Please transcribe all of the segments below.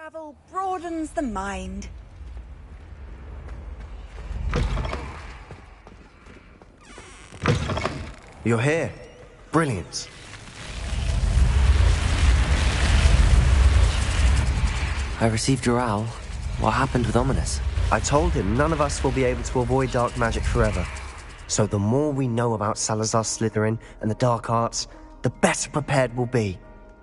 Travel broadens the mind. You're here. Brilliant. I received your owl. What happened with Ominous? I told him none of us will be able to avoid dark magic forever. So the more we know about Salazar Slytherin and the dark arts, the better prepared we'll be.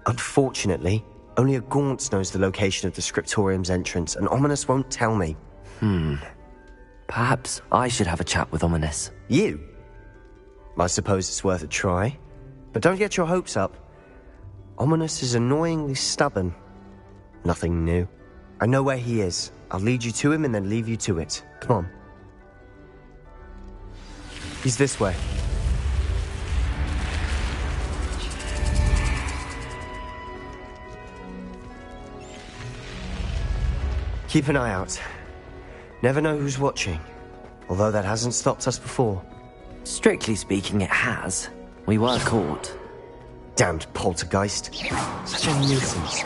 Unfortunately, only a Gaunt knows the location of the Scriptorium's entrance, and Ominous won't tell me. Perhaps I should have a chat with Ominous. You? I suppose it's worth a try. But don't get your hopes up. Ominous is annoyingly stubborn. Nothing new. I know where he is. I'll lead you to him and then leave you to it. Come on. He's this way. Keep an eye out. Never know who's watching. Although that hasn't stopped us before. Strictly speaking, it has. We were caught. Damned poltergeist. Such a nuisance.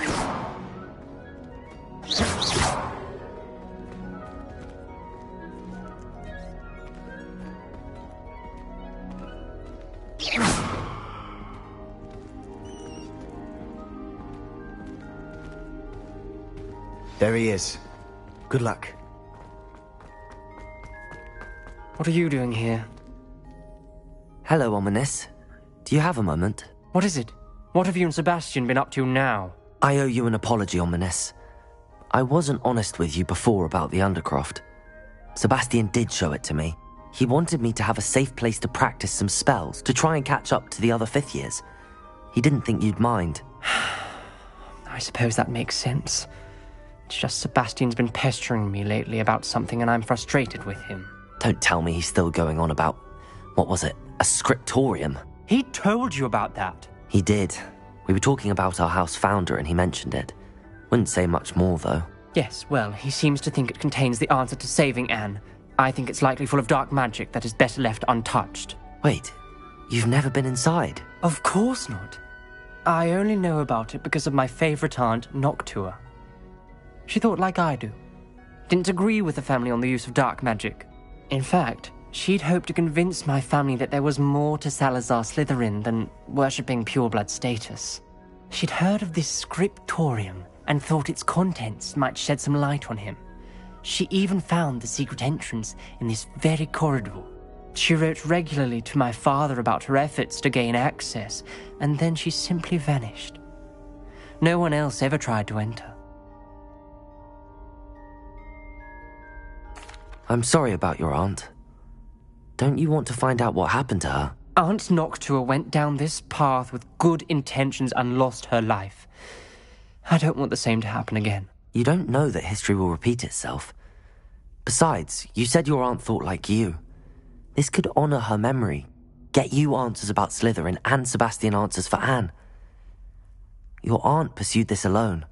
There he is. Good luck. What are you doing here? Hello, Ominous. Do you have a moment? What is it? What have you and Sebastian been up to now? I owe you an apology, Ominous. I wasn't honest with you before about the Undercroft. Sebastian did show it to me. He wanted me to have a safe place to practice some spells, to try and catch up to the other fifth years. He didn't think you'd mind. I suppose that makes sense. It's just Sebastian's been pestering me lately about something and I'm frustrated with him. Don't tell me he's still going on about, what was it, a scriptorium? He told you about that. He did. We were talking about our house founder and he mentioned it. Wouldn't say much more, though. Yes, well, he seems to think it contains the answer to saving Anne. I think it's likely full of dark magic that is better left untouched. Wait, you've never been inside? Of course not. I only know about it because of my favourite aunt, Noctua. She thought like I do. Didn't agree with the family on the use of dark magic. In fact, she'd hoped to convince my family that there was more to Salazar Slytherin than worshipping pureblood status. She'd heard of this scriptorium and thought its contents might shed some light on him. She even found the secret entrance in this very corridor. She wrote regularly to my father about her efforts to gain access, and then she simply vanished. No one else ever tried to enter. I'm sorry about your aunt. Don't you want to find out what happened to her? Aunt Noctua went down this path with good intentions and lost her life. I don't want the same to happen again. You don't know that history will repeat itself. Besides, you said your aunt thought like you. This could honor her memory, get you answers about Slytherin and Sebastian answers for Anne. Your aunt pursued this alone.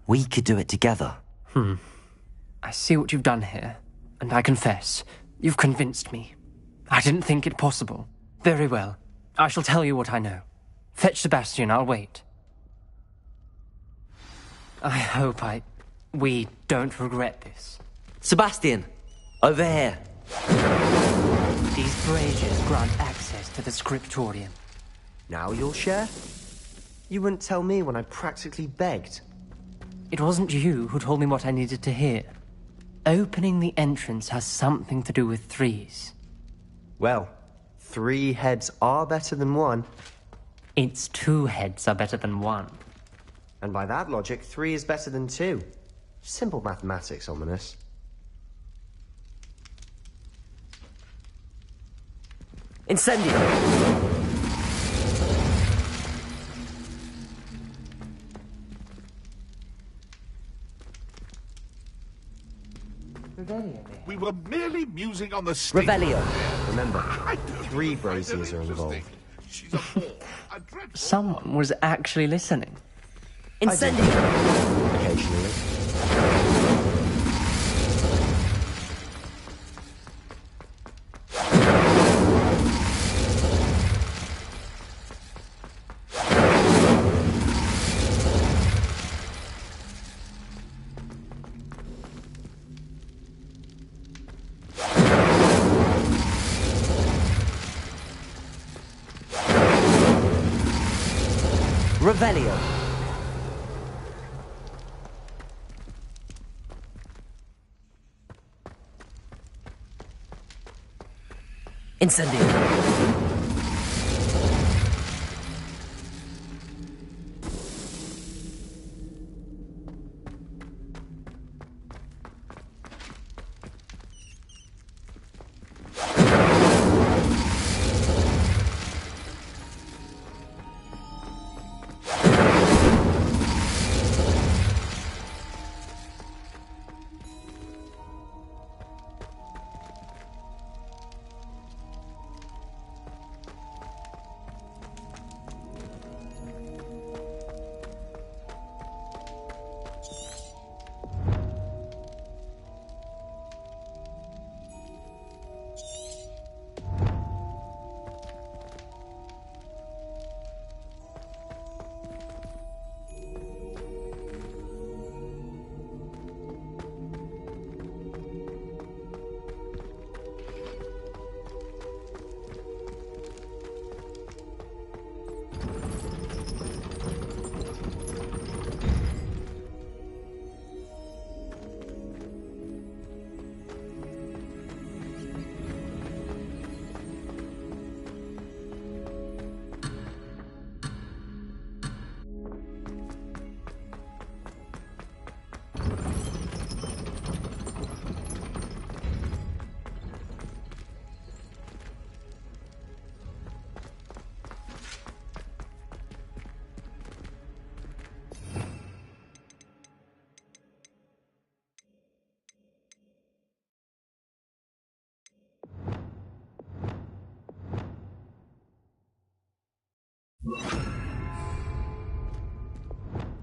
We could do it together. I see what you've done here, and I confess, you've convinced me. I didn't think it possible. Very well. I shall tell you what I know. Fetch Sebastian, I'll wait. I hope we don't regret this. Sebastian! Over here! These braziers grant access to the scriptorium. Now you'll share? You wouldn't tell me when I practically begged. It wasn't you who told me what I needed to hear. Opening the entrance has something to do with threes. Well, 3 heads are better than 1. It's 2 heads are better than 1. And by that logic, 3 is better than 2. Simple mathematics, Ominous. Incendio! We were merely musing on the state. Revelio. Remember, 3 braziers are involved. She's a bore. A dreadful... Someone was actually listening. Incendio! Occasionally. Revelio. Incendio.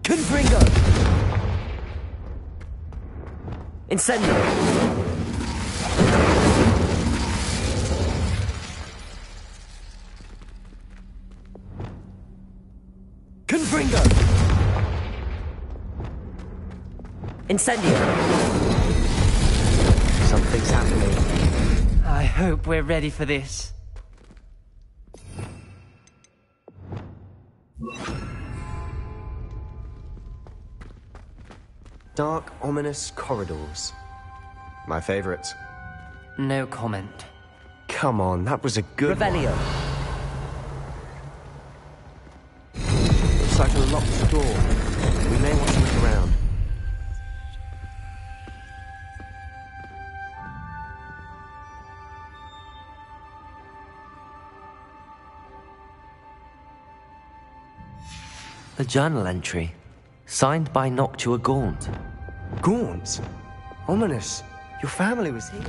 Confringo! Incendio! Confringo! Incendio! Something's happening. I hope we're ready for this. Dark, ominous corridors. My favorite. No comment. Come on, that was a good Revelio. one. Looks like a locked door. We may want to look around. A journal entry, signed by Noctua Gaunt. Gaunt? Ominous. Your family was here.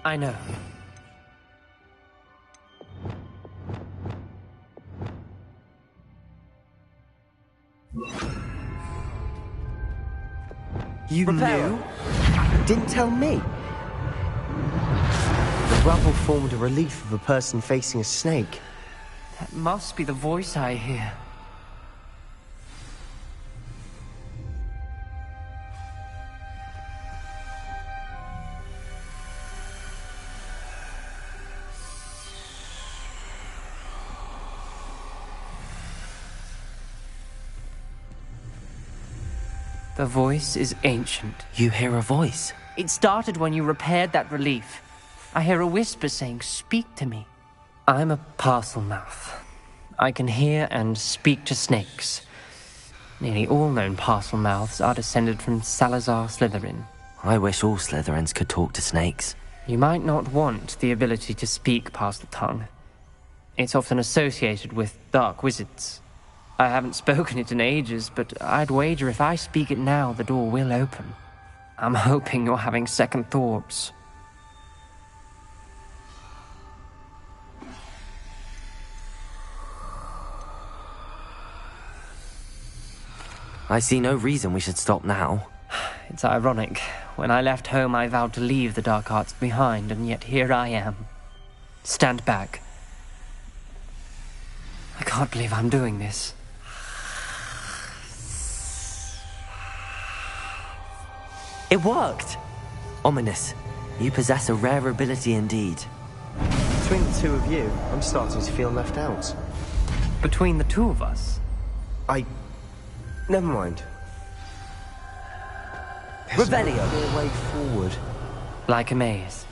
I know. You Reparo. knew? Didn't tell me. The rubble formed a relief of a person facing a snake. That must be the voice I hear. The voice is ancient. You hear a voice. It started when you repaired that relief. I hear a whisper saying, "Speak to me." I'm a parcel mouth. I can hear and speak to snakes. Nearly all known parcel mouths are descended from Salazar Slytherin. I wish all Slytherins could talk to snakes. You might not want the ability to speak parcel tongue. It's often associated with dark wizards. I haven't spoken it in ages, but I'd wager if I speak it now, the door will open. I'm hoping you're having second thoughts. I see no reason we should stop now. It's ironic. When I left home, I vowed to leave the dark arts behind, and yet here I am. Stand back. I can't believe I'm doing this. It worked! Ominous, you possess a rare ability indeed. Between the two of you, I'm starting to feel left out. Between the two of us? Never mind. Revelio! There's no way forward. Like a maze.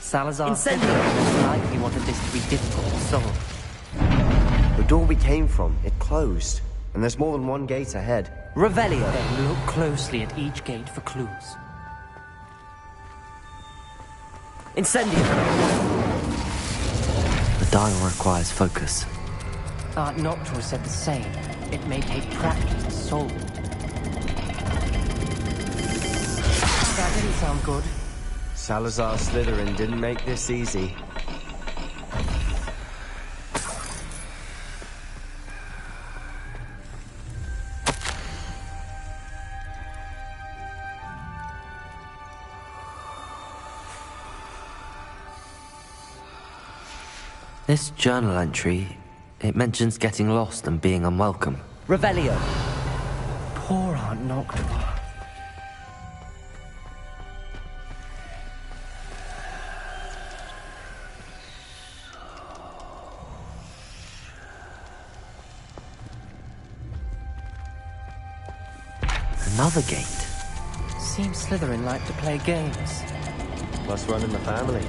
Salazar Incendio! most likely wanted this to be difficult to solve. The door we came from, it closed. And there's more than one gate ahead. Revelio! Then look closely at each gate for clues. Incendio! The dial requires focus. Aunt Noctua said the same. It may take practice to solve it. That didn't sound good. Salazar Slytherin didn't make this easy. This journal entry, it mentions getting lost and being unwelcome. Revelio! Poor Aunt Noctua. Another gate. Seems Slytherin like to play games. Must run in the family.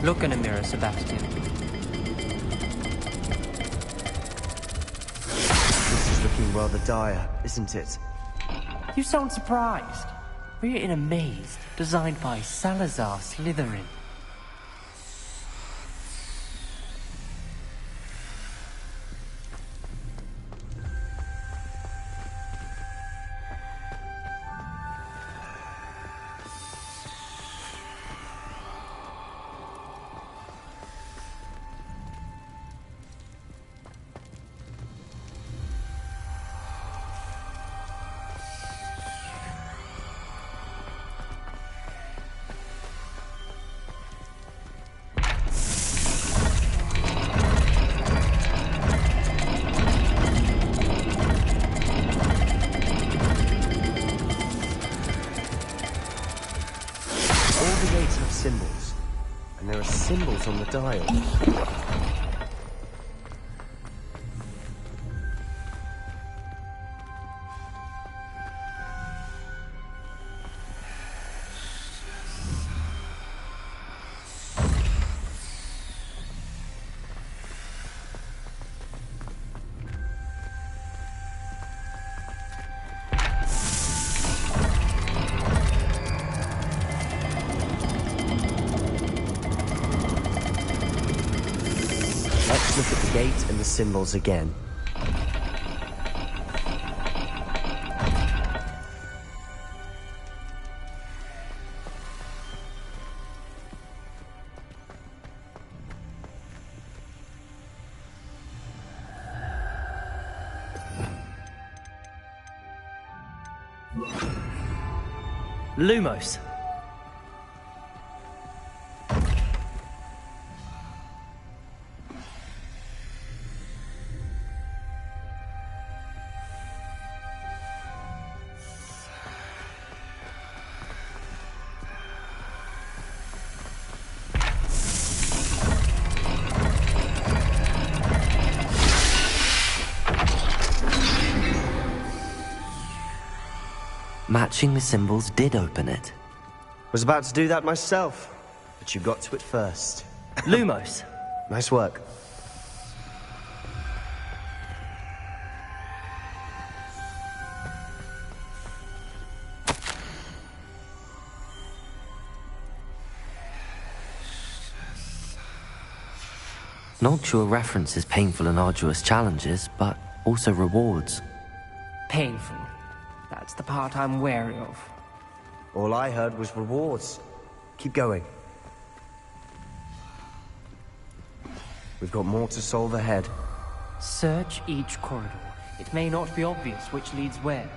Look in a mirror, Sebastian. This is looking rather dire, isn't it? You sound surprised. We're in a maze designed by Salazar Slytherin. Symbols. And there are symbols on the dial. Let's look at the gate and the symbols again. Lumos. Matching the symbols did open it. Was about to do that myself, but you got to it first. Lumos. Nice work. Noctua references painful and arduous challenges, but also rewards. Painful. That's the part I'm wary of. All I heard was rewards. Keep going. We've got more to solve ahead. Search each corridor. It may not be obvious which leads where.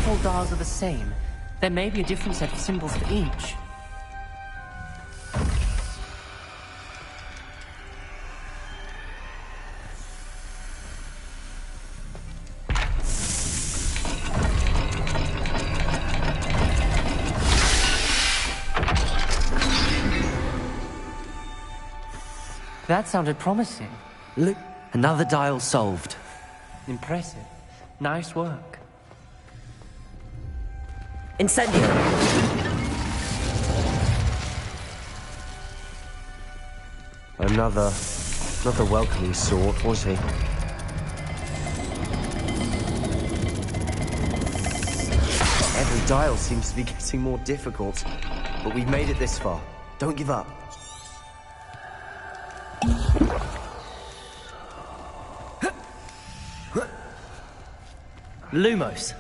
all dials are the same, there may be a different set of symbols for each. That sounded promising. Look, another dial solved. Impressive. Nice work. Incendio! Another welcoming sort, was he? Every dial seems to be getting more difficult, but we've made it this far. Don't give up. Lumos.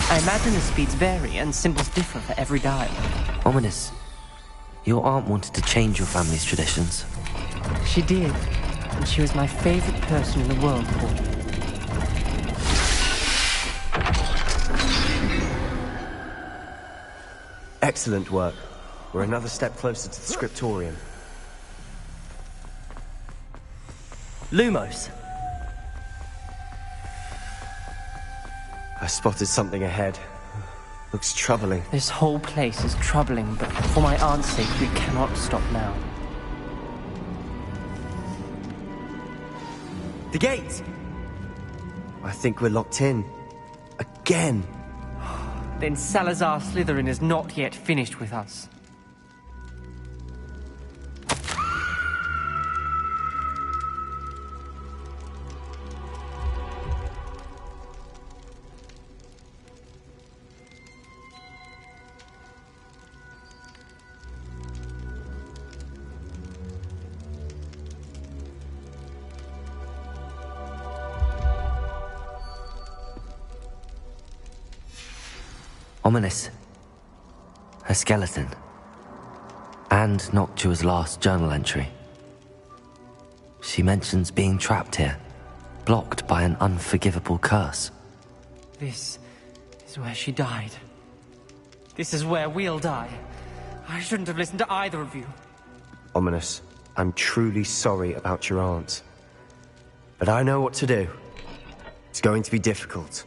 I imagine the speeds vary and symbols differ for every dial. Ominous. Your aunt wanted to change your family's traditions. She did, and she was my favorite person in the world, Paul. Excellent work. We're another step closer to the scriptorium. Lumos. I spotted something ahead. Looks troubling. This whole place is troubling, but for my aunt's sake, we cannot stop now. The gate! I think we're locked in. Again! Then Salazar Slytherin is not yet finished with us. Ominous. Her skeleton. And Noctua's last journal entry. She mentions being trapped here, blocked by an unforgivable curse. This is where she died. This is where we'll die. I shouldn't have listened to either of you. Ominous, I'm truly sorry about your aunt. But I know what to do. It's going to be difficult.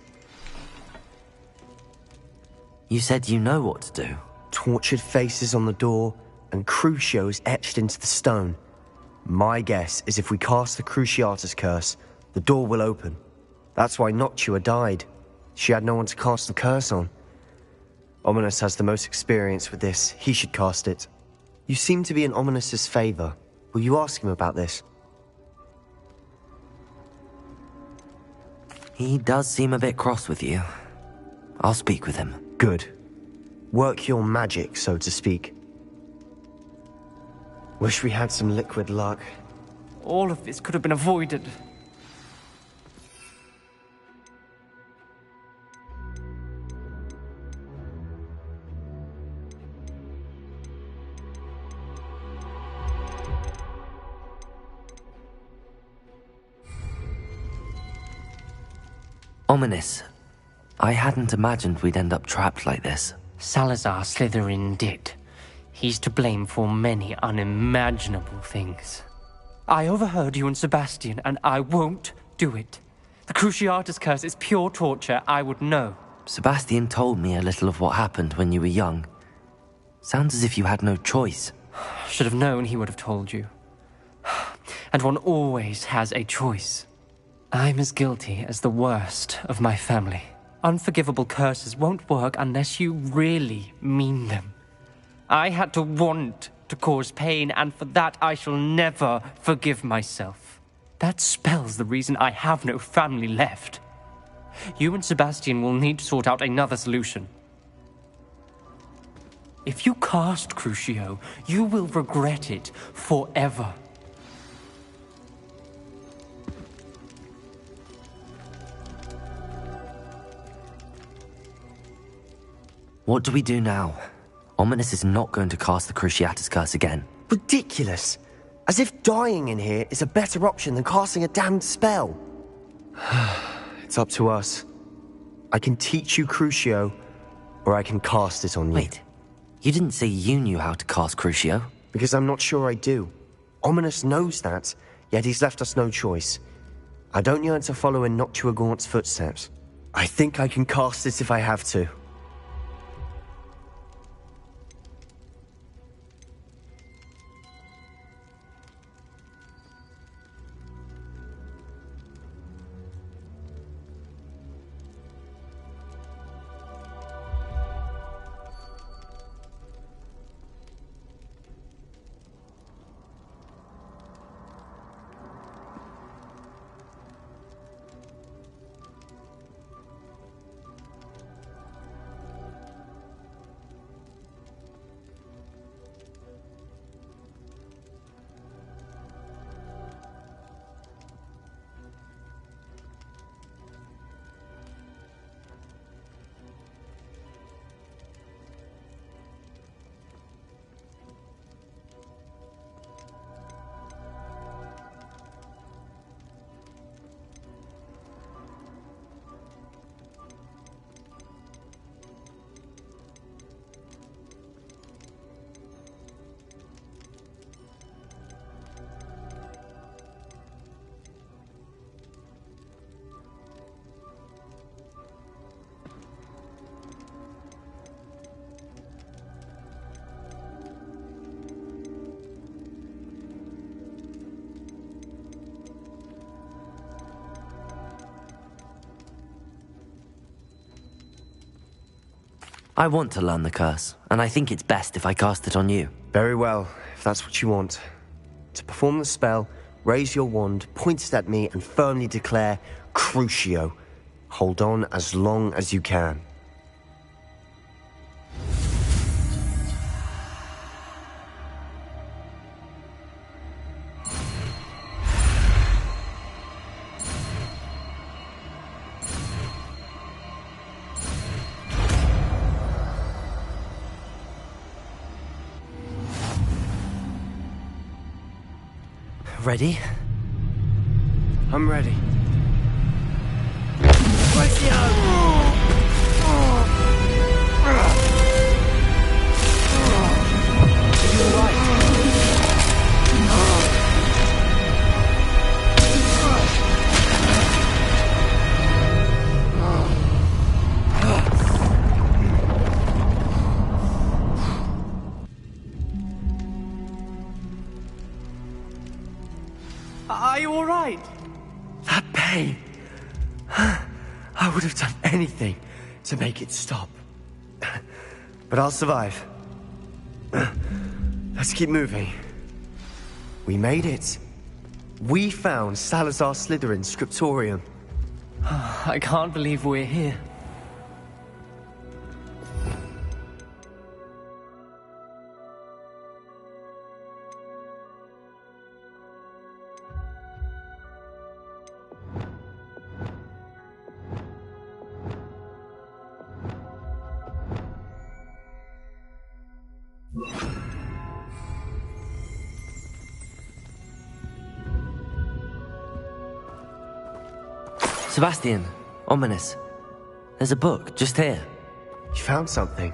You said you know what to do. Tortured faces on the door and Crucios etched into the stone. My guess is if we cast the Cruciatus curse, the door will open. That's why Noctua died. She had no one to cast the curse on. Ominous has the most experience with this. He should cast it. You seem to be in Ominous's favor. Will you ask him about this? He does seem a bit cross with you. I'll speak with him. Good. Work your magic, so to speak. Wish we had some liquid luck. All of this could have been avoided. Ominous. I hadn't imagined we'd end up trapped like this. Salazar Slytherin did. He's to blame for many unimaginable things. I overheard you and Sebastian, and I won't do it. The Cruciatus curse is pure torture, I would know. Sebastian told me a little of what happened when you were young. Sounds as if you had no choice. Should have known he would have told you. And one always has a choice. I'm as guilty as the worst of my family. Unforgivable curses won't work unless you really mean them. I had to want to cause pain, and for that I shall never forgive myself. That spells the reason I have no family left. You and Sebastian will need to sort out another solution. If you cast Crucio, you will regret it forever. What do we do now? Ominous is not going to cast the Cruciatus Curse again. Ridiculous! As if dying in here is a better option than casting a damned spell. It's up to us. I can teach you Crucio, or I can cast it on you. Wait, you didn't say you knew how to cast Crucio? Because I'm not sure I do. Ominous knows that, yet he's left us no choice. I don't yearn to follow in Noctua Gaunt's footsteps. I think I can cast it if I have to. I want to learn the curse, and I think it's best if I cast it on you. Very well, if that's what you want. To perform the spell, raise your wand, point it at me, and firmly declare, Crucio. Hold on as long as you can. Ready? I'm ready. Are you all right? That pain. I would have done anything to make it stop. But I'll survive. Let's keep moving. We made it. We found Salazar Slytherin's scriptorium. I can't believe we're here. Sebastian, Ominous. There's a book just here. You found something.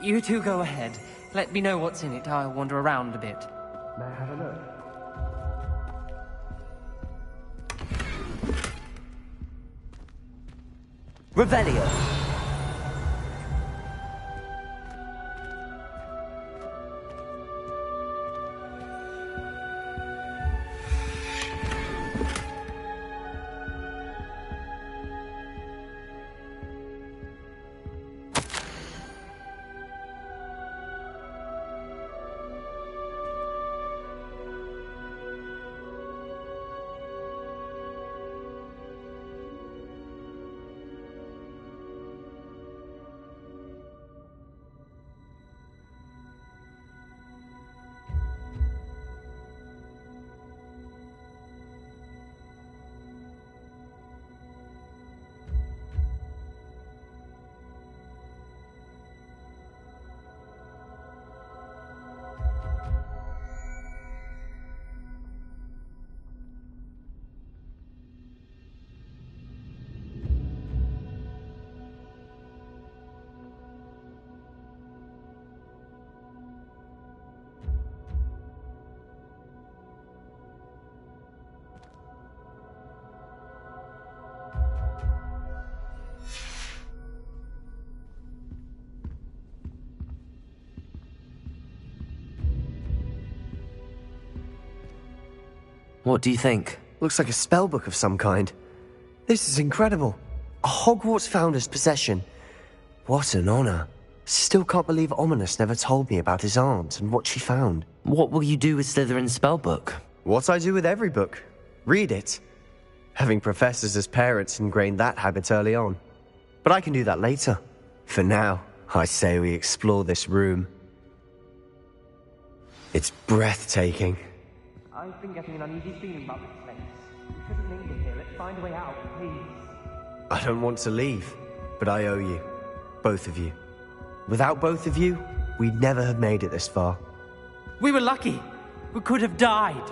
You two go ahead. Let me know what's in it. I'll wander around a bit. May I have a look? Revelio. What do you think? Looks like a spellbook of some kind. This is incredible. A Hogwarts founder's possession. What an honor. Still can't believe Ominous never told me about his aunt and what she found. What will you do with Slytherin's spellbook? What I do with every book. Read it. Having professors as parents ingrained that habit early on. But I can do that later. For now, I say we explore this room. It's breathtaking. I've been getting an uneasy feeling about this place. We shouldn't linger here. Let's find a way out, please. I don't want to leave, but I owe you. Both of you. Without both of you, we'd never have made it this far. We were lucky. We could have died.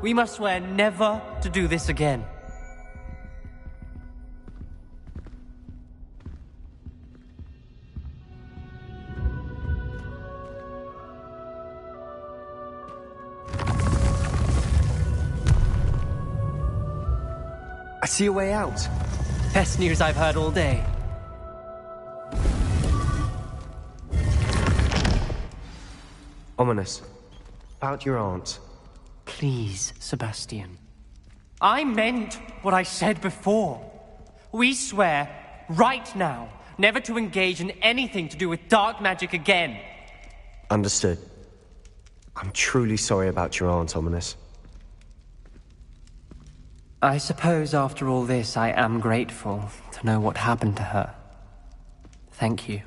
We must swear never to do this again. I see a way out. Best news I've heard all day. Ominous. About your aunt. Please, Sebastian. I meant what I said before. We swear, right now, never to engage in anything to do with dark magic again. Understood. I'm truly sorry about your aunt, Ominous. I suppose after all this, I am grateful to know what happened to her. Thank you.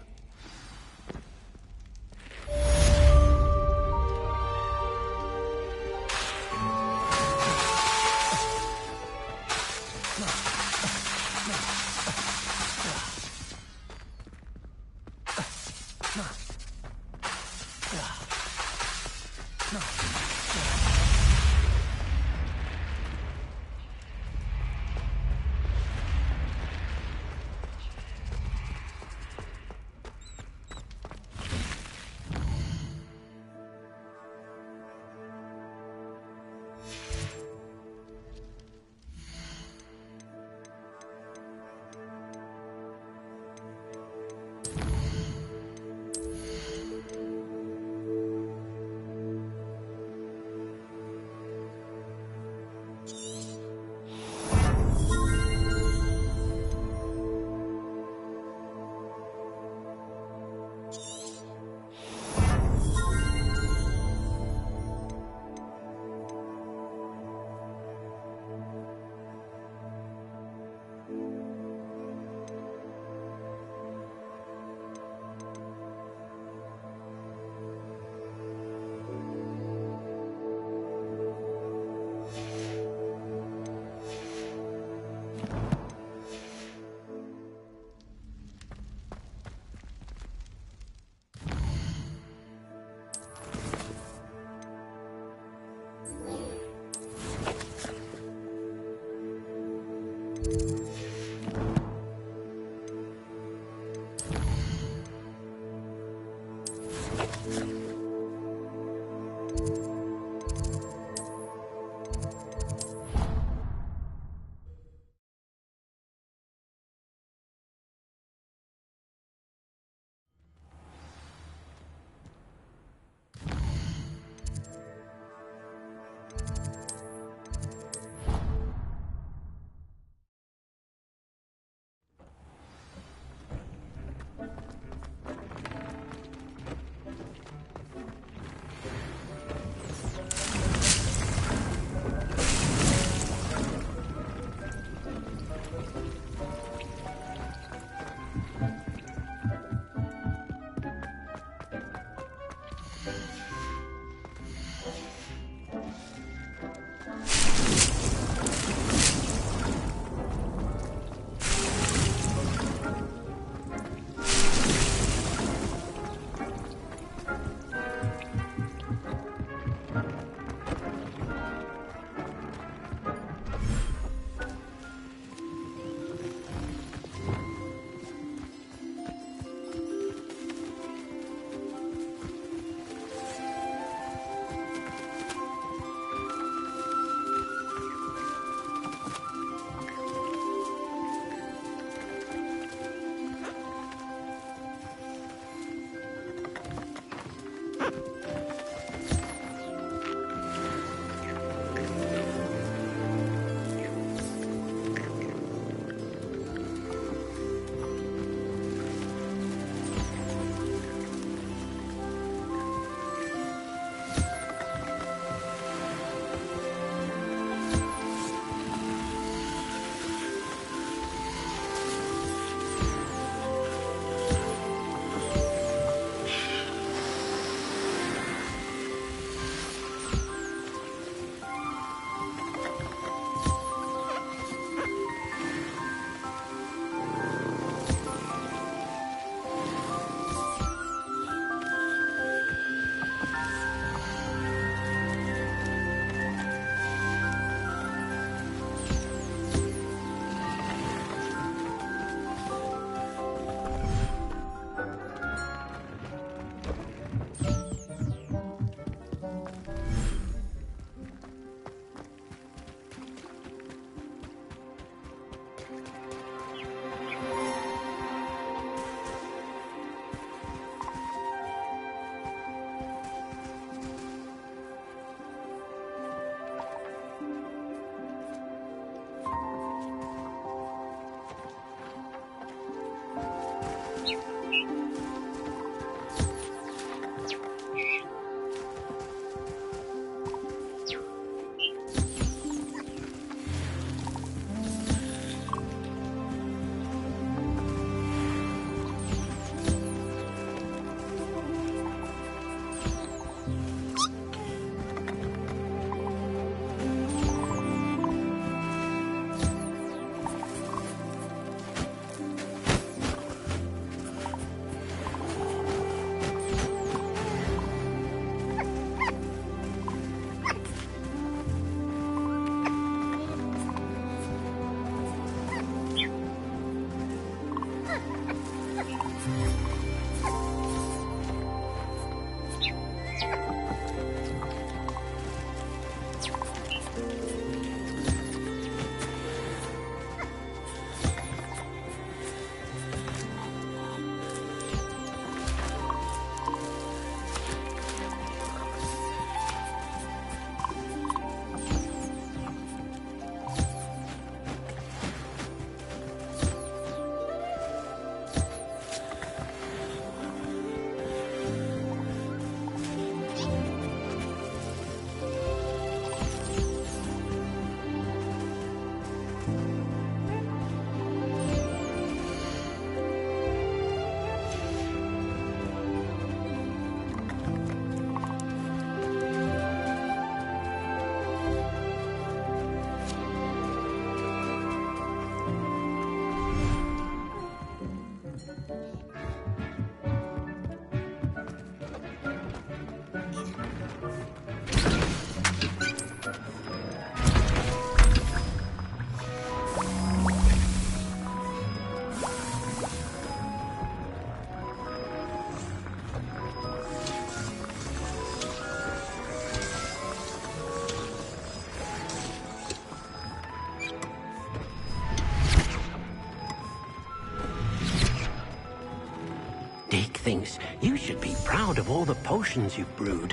thinks you should be proud of all the potions you've brewed.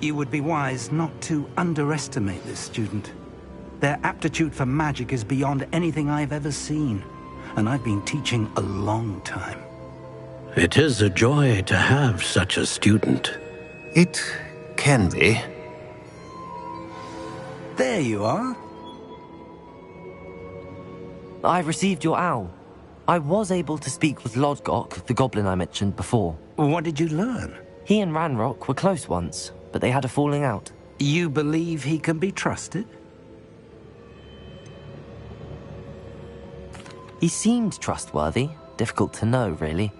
You would be wise not to underestimate this student. Their aptitude for magic is beyond anything I've ever seen, and I've been teaching a long time. It is a joy to have such a student. It can be. There you are. I've received your owl. I was able to speak with Lodgok, the goblin I mentioned before. What did you learn? He and Ranrock were close once, but they had a falling out. You believe he can be trusted? He seemed trustworthy. Difficult to know, really.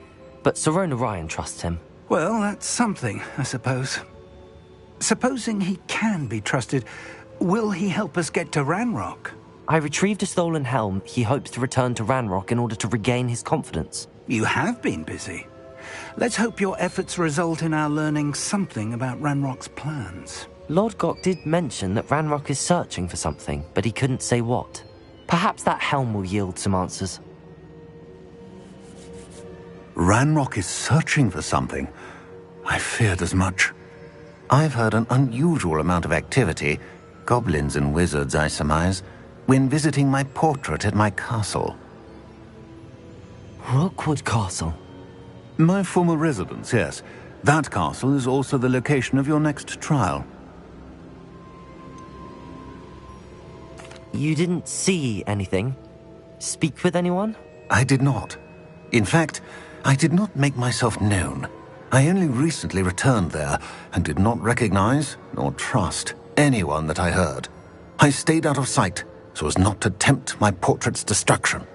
But Sirona Ryan trusts him. Well, that's something, I suppose. Supposing he can be trusted, will he help us get to Ranrock? I retrieved a stolen helm he hopes to return to Ranrock in order to regain his confidence. You have been busy. Let's hope your efforts result in our learning something about Ranrock's plans. Lord Gok did mention that Ranrock is searching for something, but he couldn't say what. Perhaps that helm will yield some answers. Ranrock is searching for something. I feared as much. I've heard an unusual amount of activity, goblins and wizards, I surmise, when visiting my portrait at my castle. Rookwood Castle? My former residence, yes. That castle is also the location of your next trial. You didn't see anything? Speak with anyone? I did not. In fact, I did not make myself known. I only recently returned there and did not recognize nor trust anyone that I heard. I stayed out of sight so as not to tempt my portrait's destruction.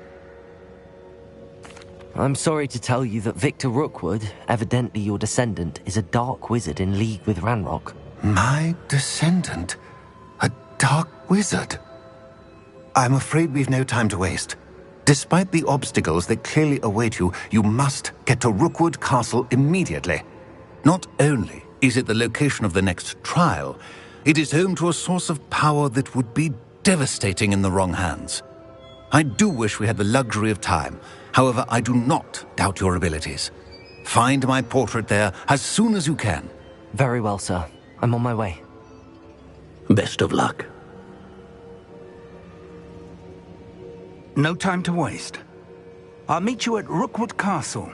I'm sorry to tell you that Victor Rookwood, evidently your descendant, is a dark wizard in league with Ranrock. My descendant? A dark wizard? I'm afraid we've no time to waste. Despite the obstacles that clearly await you, you must get to Rookwood Castle immediately. Not only is it the location of the next trial, it is home to a source of power that would be devastating in the wrong hands. I do wish we had the luxury of time. However, I do not doubt your abilities. Find my portrait there as soon as you can. Very well, sir. I'm on my way. Best of luck. No time to waste. I'll meet you at Rookwood Castle.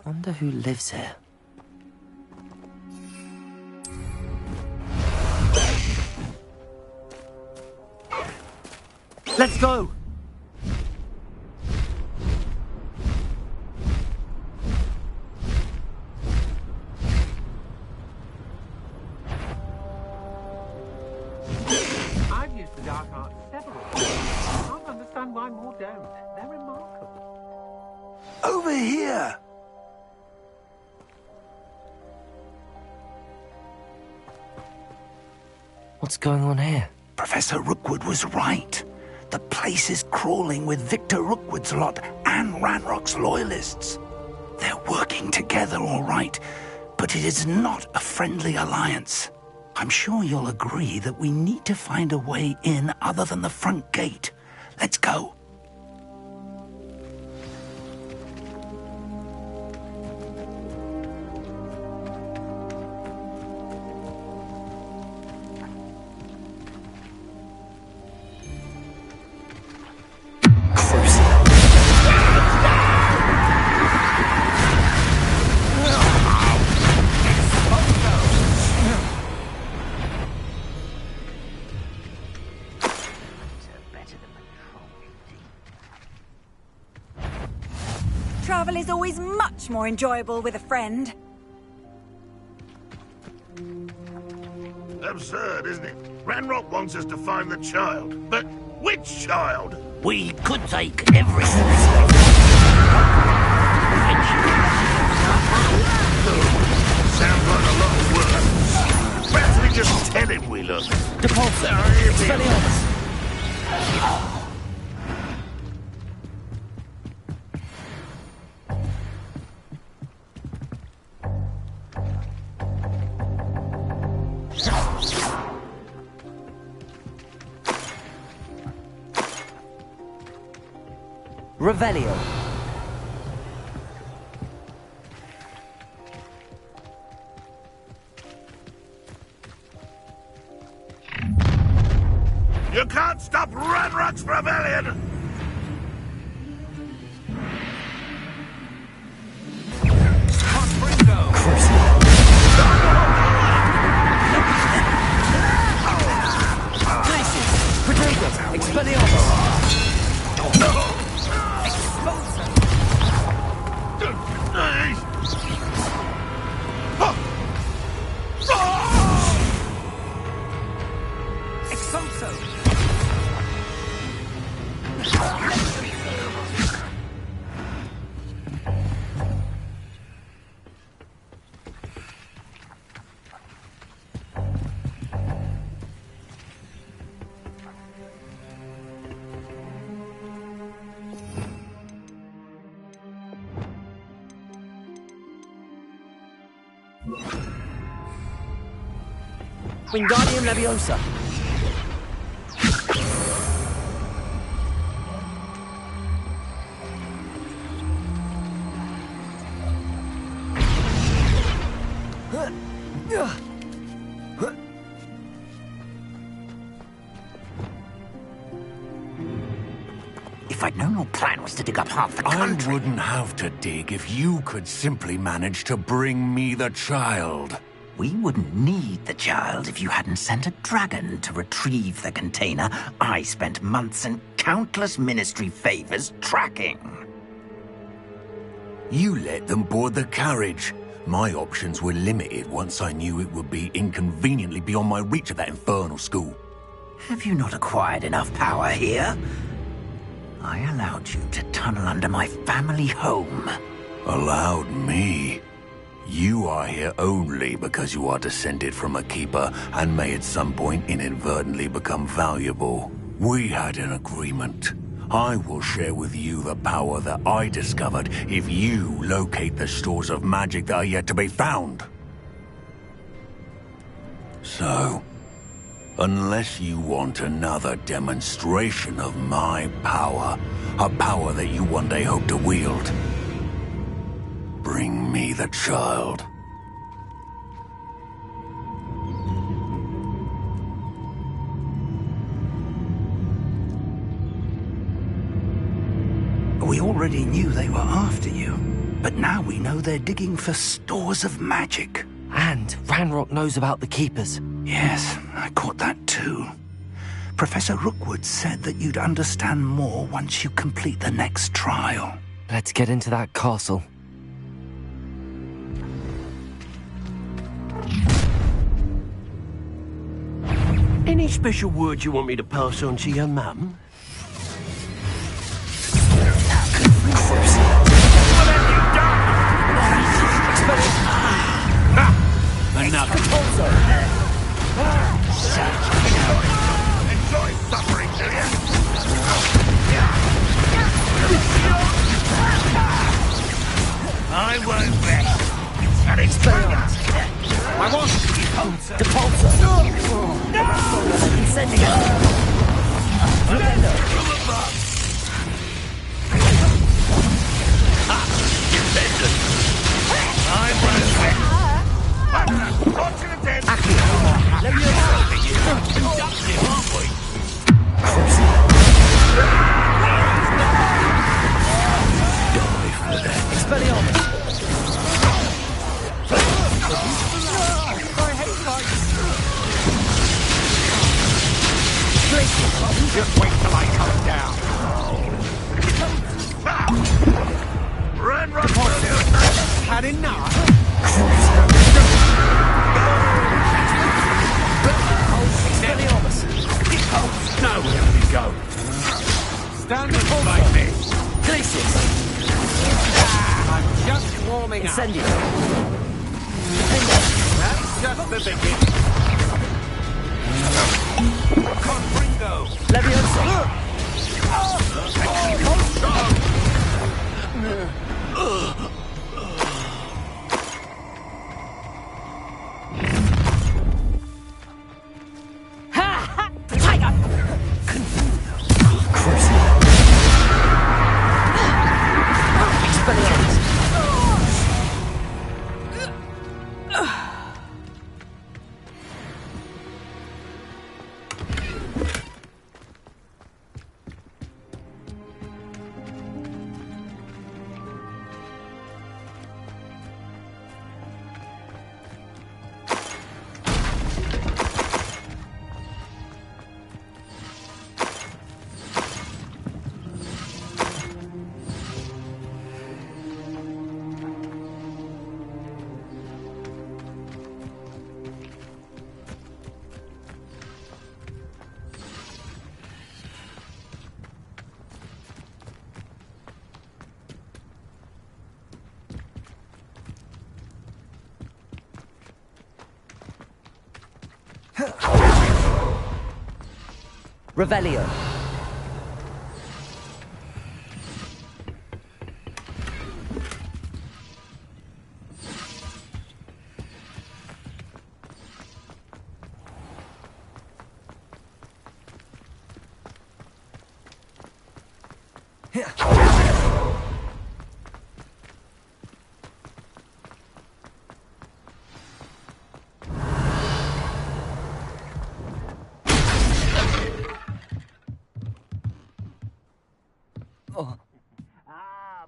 Wonder who lives here. Let's go! I've used the dark arts several times. I can't understand why more don't. They're remarkable. Over here! What's going on here? Professor Rookwood was right. The place is crawling with Victor Rookwood's lot and Ranrock's loyalists. They're working together, all right, but it is not a friendly alliance. I'm sure you'll agree that we need to find a way in other than the front gate. Let's go. Travel is always much more enjoyable with a friend. Absurd, isn't it? Ranrock wants us to find the child. But which child? We could take everything. Sounds like a lot of work. Perhaps we just tell him we look. Depulso! Expelliarmus! Revelio. Ranrock's rebellion! Wingardium Leviosa. If I'd known your plan was to dig up half the country... I wouldn't have to dig if you could simply manage to bring me the child. We wouldn't need the child if you hadn't sent a dragon to retrieve the container I spent months and countless ministry favors tracking. You let them board the carriage. My options were limited once I knew it would be inconveniently beyond my reach at that infernal school. Have you not acquired enough power here? I allowed you to tunnel under my family home. Allowed me? You are here only because you are descended from a keeper and may at some point inadvertently become valuable. We had an agreement. I will share with you the power that I discovered if you locate the stores of magic that are yet to be found. So, unless you want another demonstration of my power, a power that you one day hope to wield, bring me the child. We already knew they were after you, but now we know they're digging for stores of magic. And Ranrock knows about the Keepers. Yes, I caught that too. Professor Rookwood said that you'd understand more once you complete the next trial. Let's get into that castle. Any special words you want me to pass on to your mum? Enough. Enjoy suffering, do you? I won't rest. And it's brilliant. I want The Pulsar! No! Incendio! I won't rest. Not to the dead. Conductive, aren't we? Die for that. Expelliarmus! Just wait till I come down. Run, run, Had enough? Expelliarmus! Now where we go? Standing like this. Glacius! I'm just warming up. Incendio! That's just the beginning. Confringo. Leviosa! Revelio.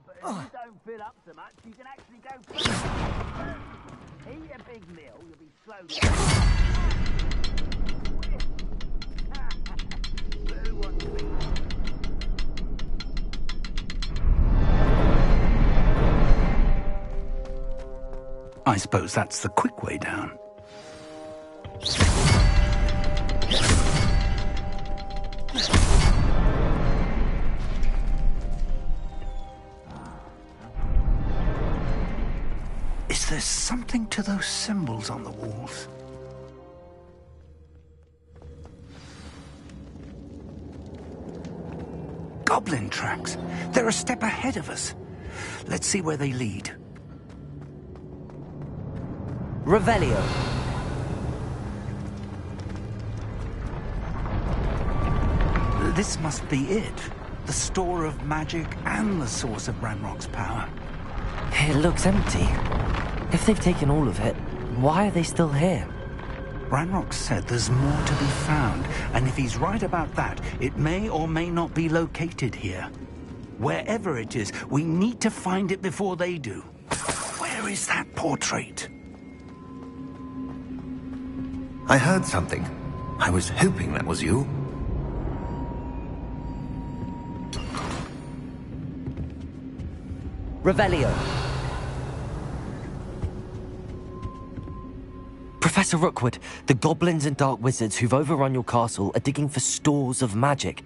But if you don't fill up so much, you can actually go further. Eat a big meal, you'll be slowly... Who wants to be... I suppose that's the quick way down. Is there something to those symbols on the walls? Goblin tracks. They're a step ahead of us. Let's see where they lead. Revelio. This must be it. The store of magic and the source of Ranrock's power. It looks empty. If they've taken all of it, why are they still here? Ranrock said there's more to be found, and if he's right about that, it may or may not be located here. Wherever it is, we need to find it before they do. Where is that portrait? I heard something. I was hoping that was you. Revelio. Professor Rookwood, the goblins and dark wizards who've overrun your castle are digging for stores of magic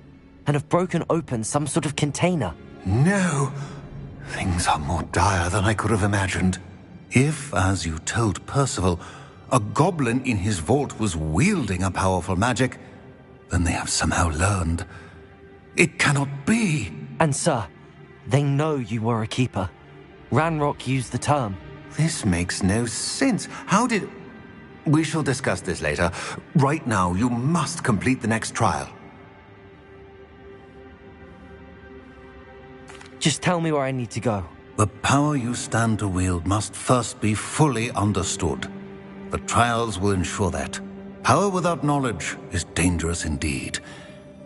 and have broken open some sort of container. No! Things are more dire than I could have imagined. If, as you told Percival, a goblin in his vault was wielding a powerful magic, then they have somehow learned. It cannot be! And sir, they know you were a keeper. Ranrock used the term. This makes no sense. How did... We shall discuss this later. Right now, you must complete the next trial. Just tell me where I need to go. The power you stand to wield must first be fully understood. The trials will ensure that. Power without knowledge is dangerous indeed.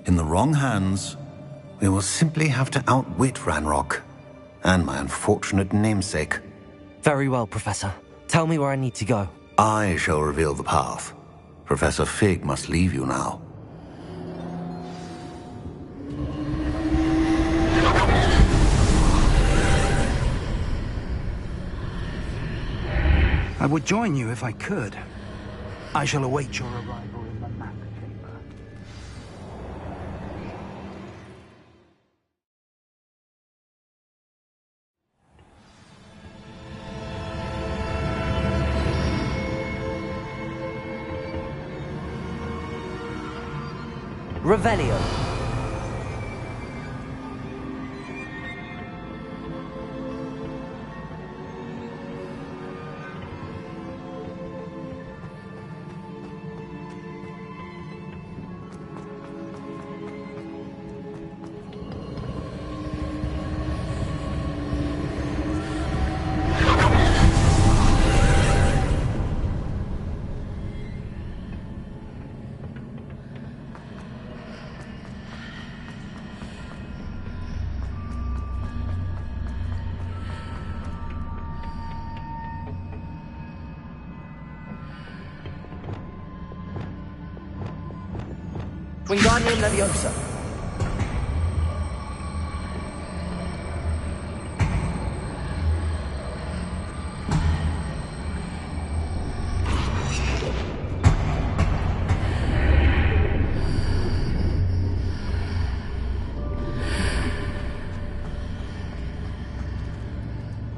In the wrong hands, we will simply have to outwit Ranrock and my unfortunate namesake. Very well, Professor. Tell me where I need to go. I shall reveal the path. Professor Fig must leave you now. I would join you if I could. I shall await your arrival in the map chamber. Revelio. Wingardium Leviosa.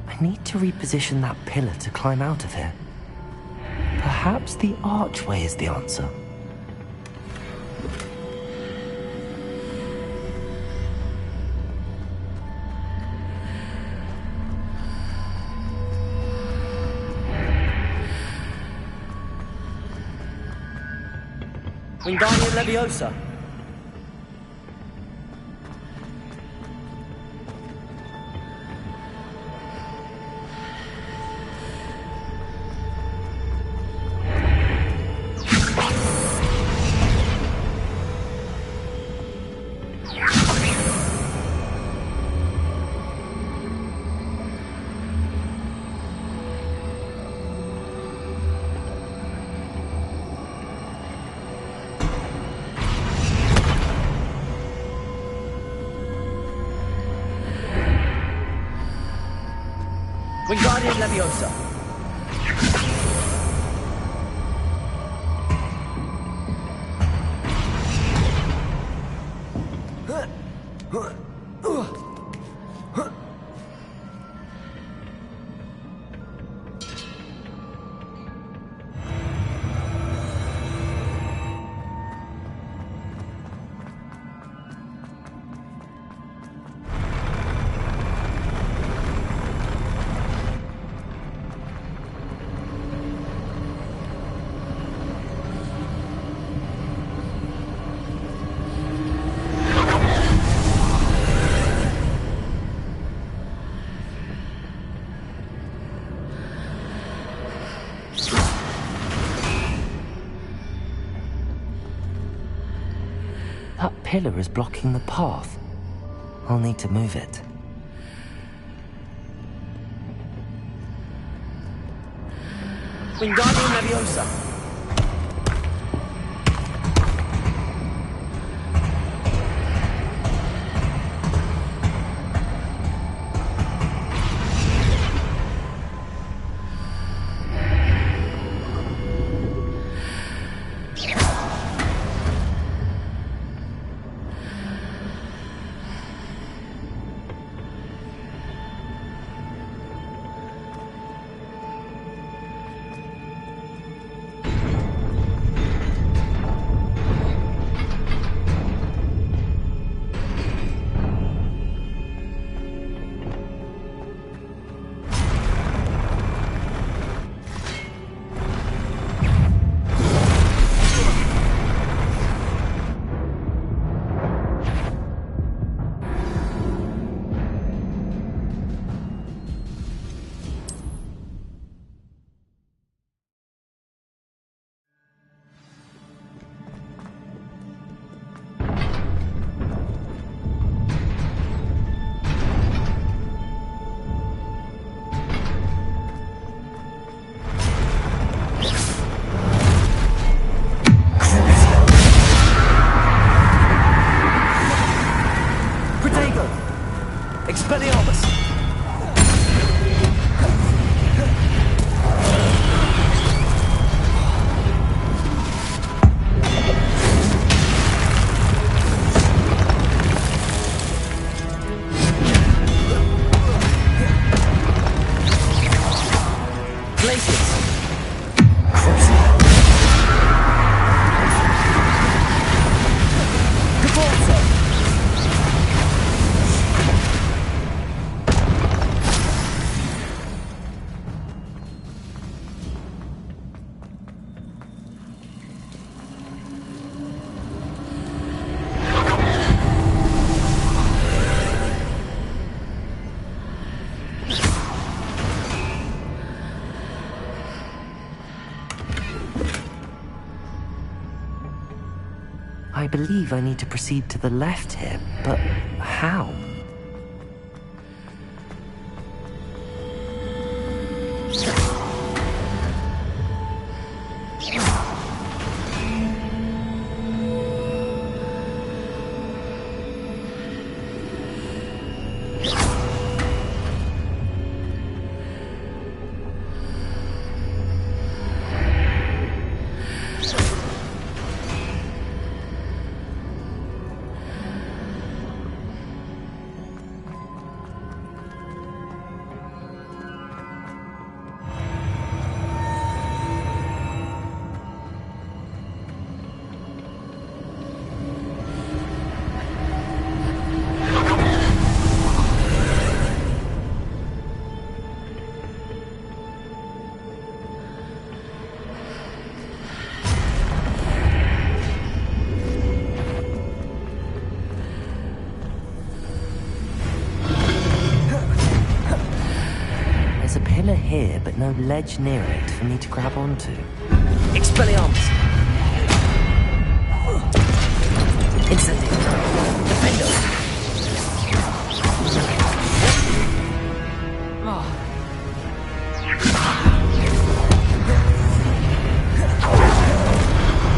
I need to reposition that pillar to climb out of here. Perhaps the archway is the answer. Wingardium Leviosa. Wingardium Leviosa. That pillar is blocking the path. I'll need to move it. Wingardium Leviosa. Expelliarmus! I believe I need to proceed to the left here, but how? pillar here, but no ledge near it for me to grab onto. Expelliarmus! Incendio! Defendo! Oh.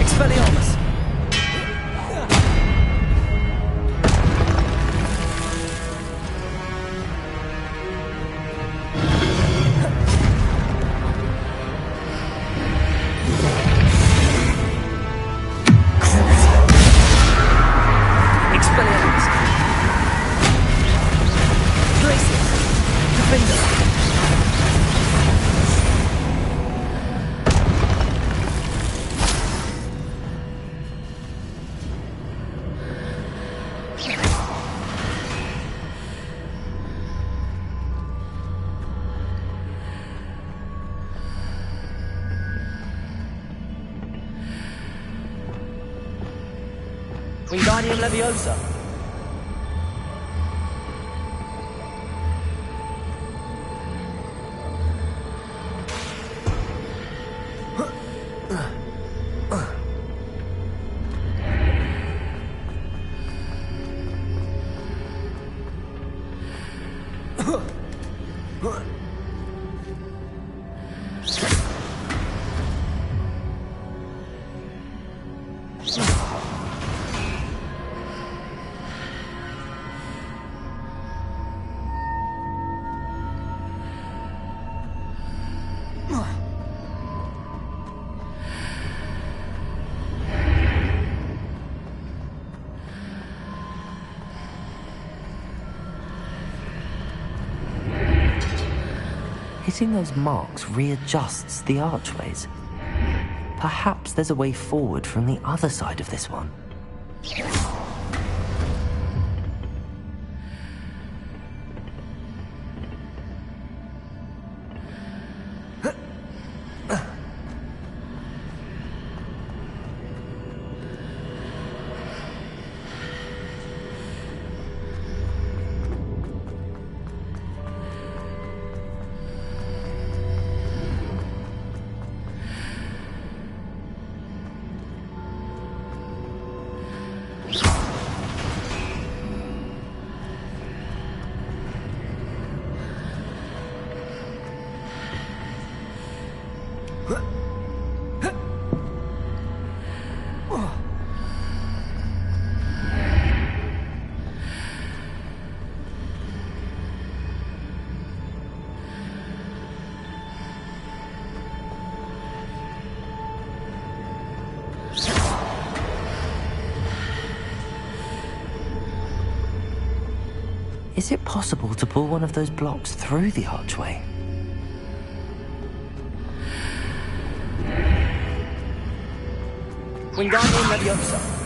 Expelliarmus! Wingardium Leviosa. Hitting those marks readjusts the archways. Perhaps there's a way forward from the other side of this one. Is it possible to pull one of those blocks through the archway? Wingardium Leviosa.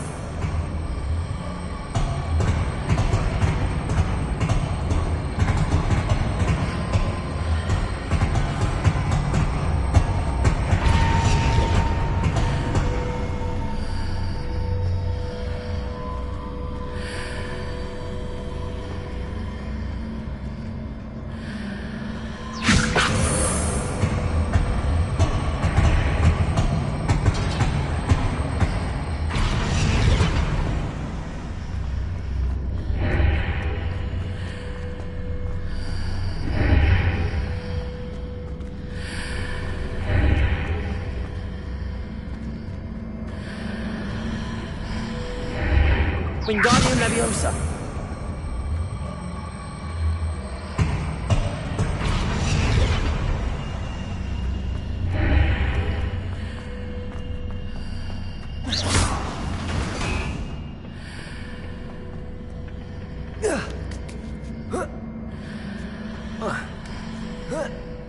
Wingardium Leviosa.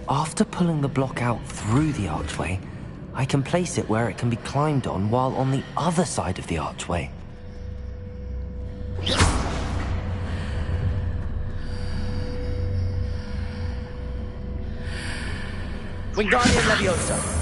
After pulling the block out through the archway, I can place it where it can be climbed on while on the other side of the archway. Wingardium Leviosa.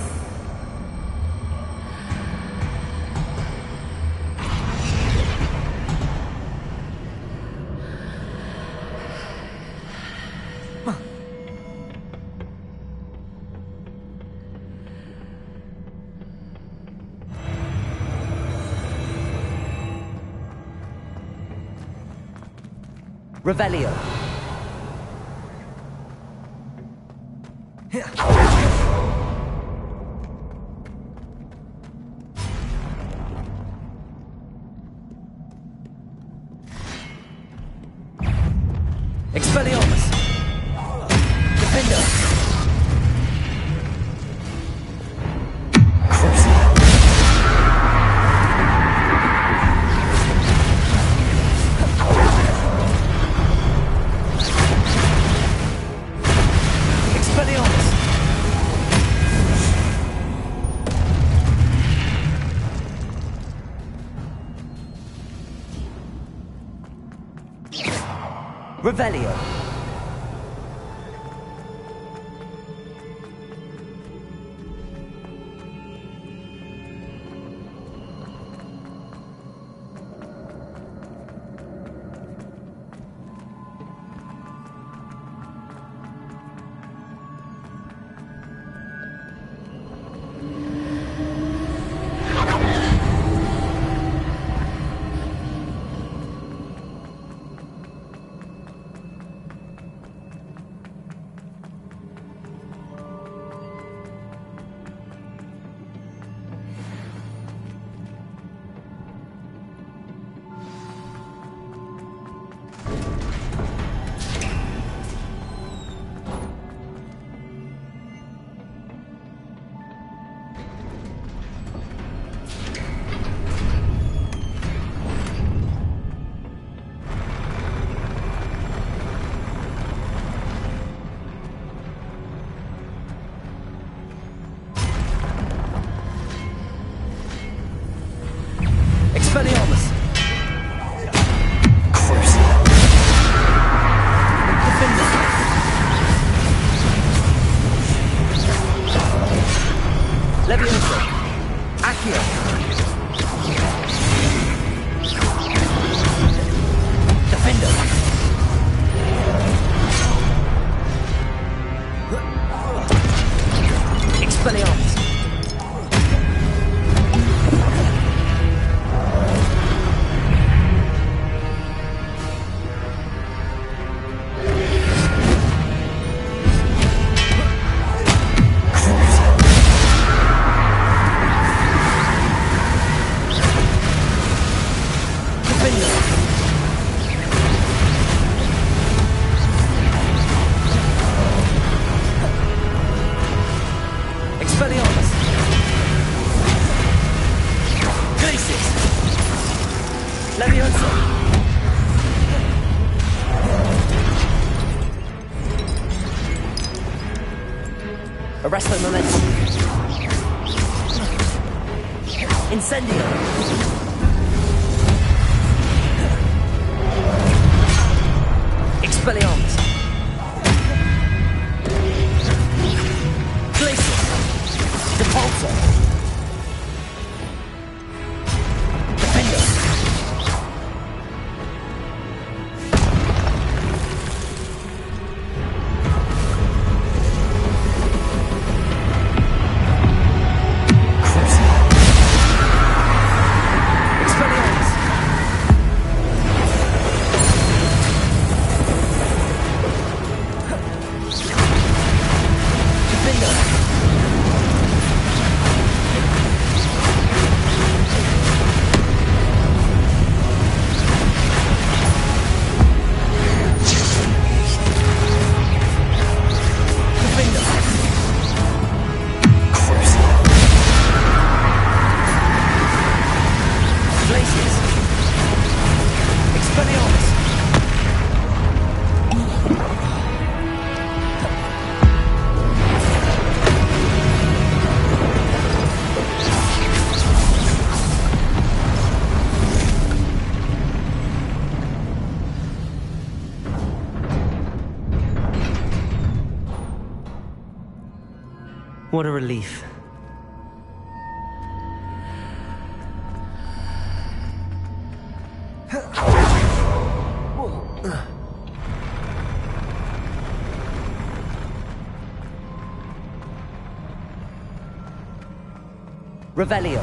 Revelio. Expelliarmus. Defender. Expelliarmus. Revelio. Expelliarmus. Defender. Levioso. Accio. Defender. Expelliarmus. Expelliarmus. Glacius. Levioso. Arresto momentum. Incendio. Expelliarmus. Glacius. Depulso. Defender. Expelliarmus. Defender. Glacius. Expelliarmus. What a relief. Revelio.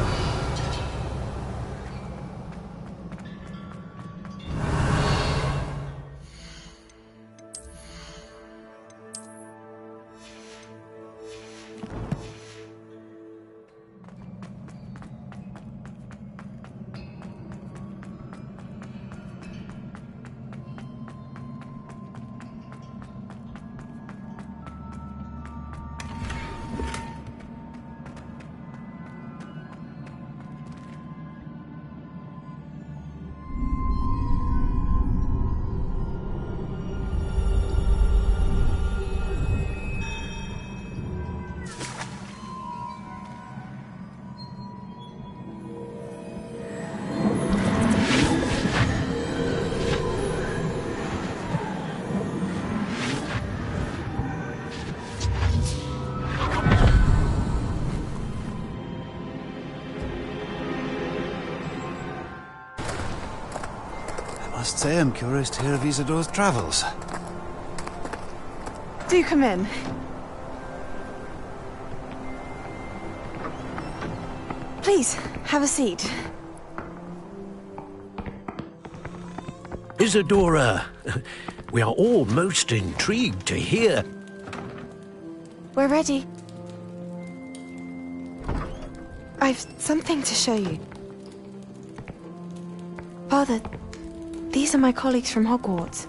say I'm curious to hear of Isadore's travels. Do come in. Please, have a seat. Isadora, we are all most intrigued to hear. We're ready. I've something to show you. Father, these are my colleagues from Hogwarts.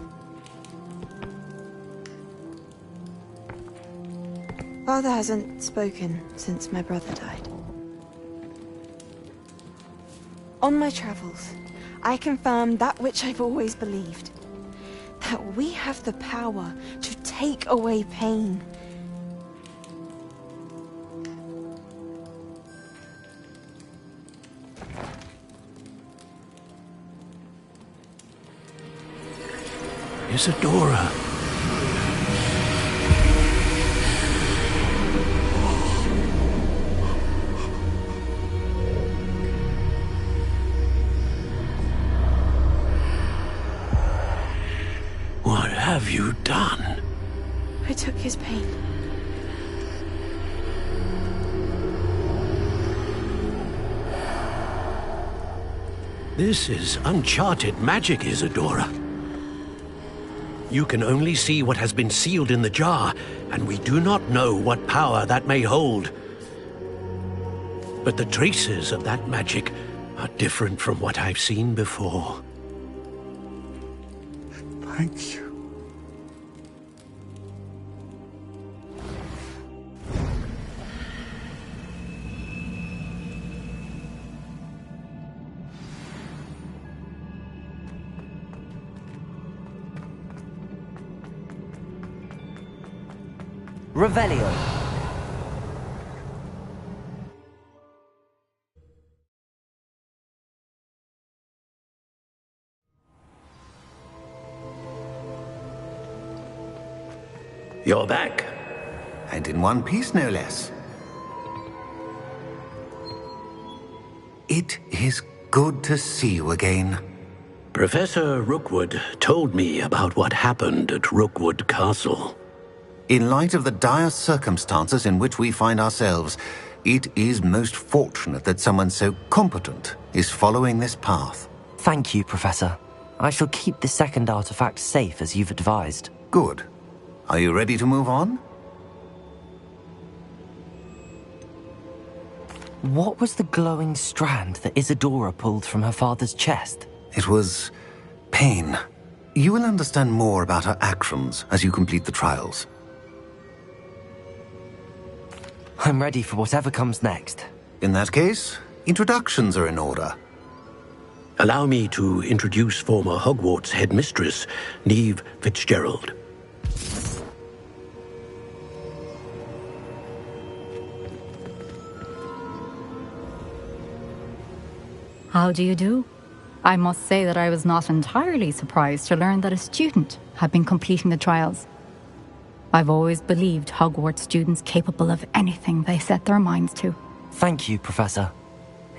Father hasn't spoken since my brother died. On my travels, I confirmed that which I've always believed. That we have the power to take away pain. Isadora. What have you done? I took his pain. This is uncharted magic, Isadora. You can only see what has been sealed in the jar, and we do not know what power that may hold. But the traces of that magic are different from what I've seen before. Thank you. Revelio. You're back. And in one piece, no less. It is good to see you again. Professor Rookwood told me about what happened at Rookwood Castle. In light of the dire circumstances in which we find ourselves, it is most fortunate that someone so competent is following this path. Thank you, Professor. I shall keep the second artifact safe as you've advised. Good. Are you ready to move on? What was the glowing strand that Isadora pulled from her father's chest? It was pain. You will understand more about her actions as you complete the trials. I'm ready for whatever comes next. In that case, introductions are in order. Allow me to introduce former Hogwarts headmistress, Neve Fitzgerald. How do you do? I must say that I was not entirely surprised to learn that a student had been completing the trials. I've always believed Hogwarts students capable of anything they set their minds to. Thank you, Professor.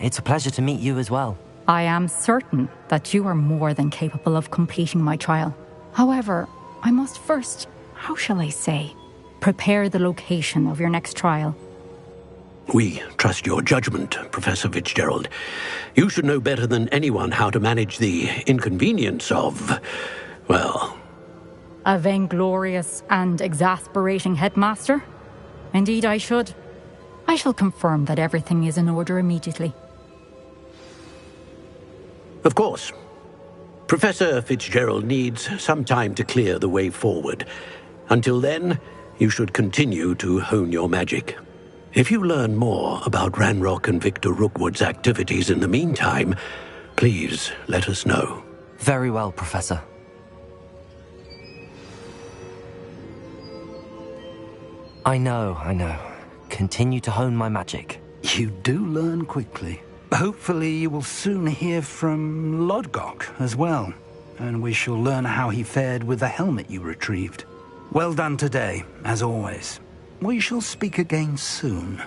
It's a pleasure to meet you as well. I am certain that you are more than capable of completing my trial. However, I must first, how shall I say, prepare the location of your next trial. We trust your judgment, Professor Fitzgerald. You should know better than anyone how to manage the inconvenience of, well... A vainglorious and exasperating headmaster? Indeed I should. I shall confirm that everything is in order immediately. Of course. Professor Fitzgerald needs some time to clear the way forward. Until then, you should continue to hone your magic. If you learn more about Ranrock and Victor Rookwood's activities in the meantime, please let us know. Very well, Professor. I know. Continue to hone my magic. You do learn quickly. Hopefully you will soon hear from Lodgok as well, and we shall learn how he fared with the helmet you retrieved. Well done today, as always. We shall speak again soon.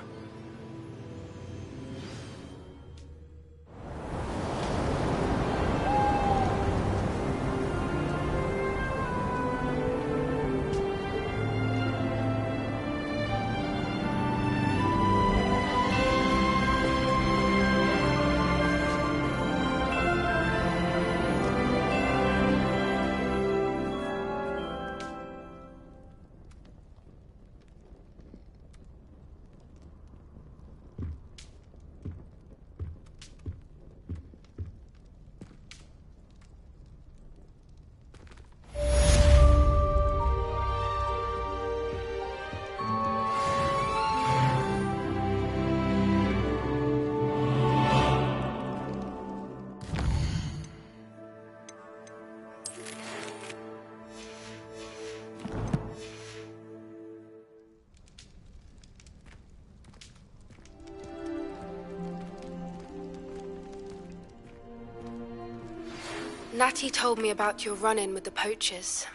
Natty told me about your run-in with the poachers.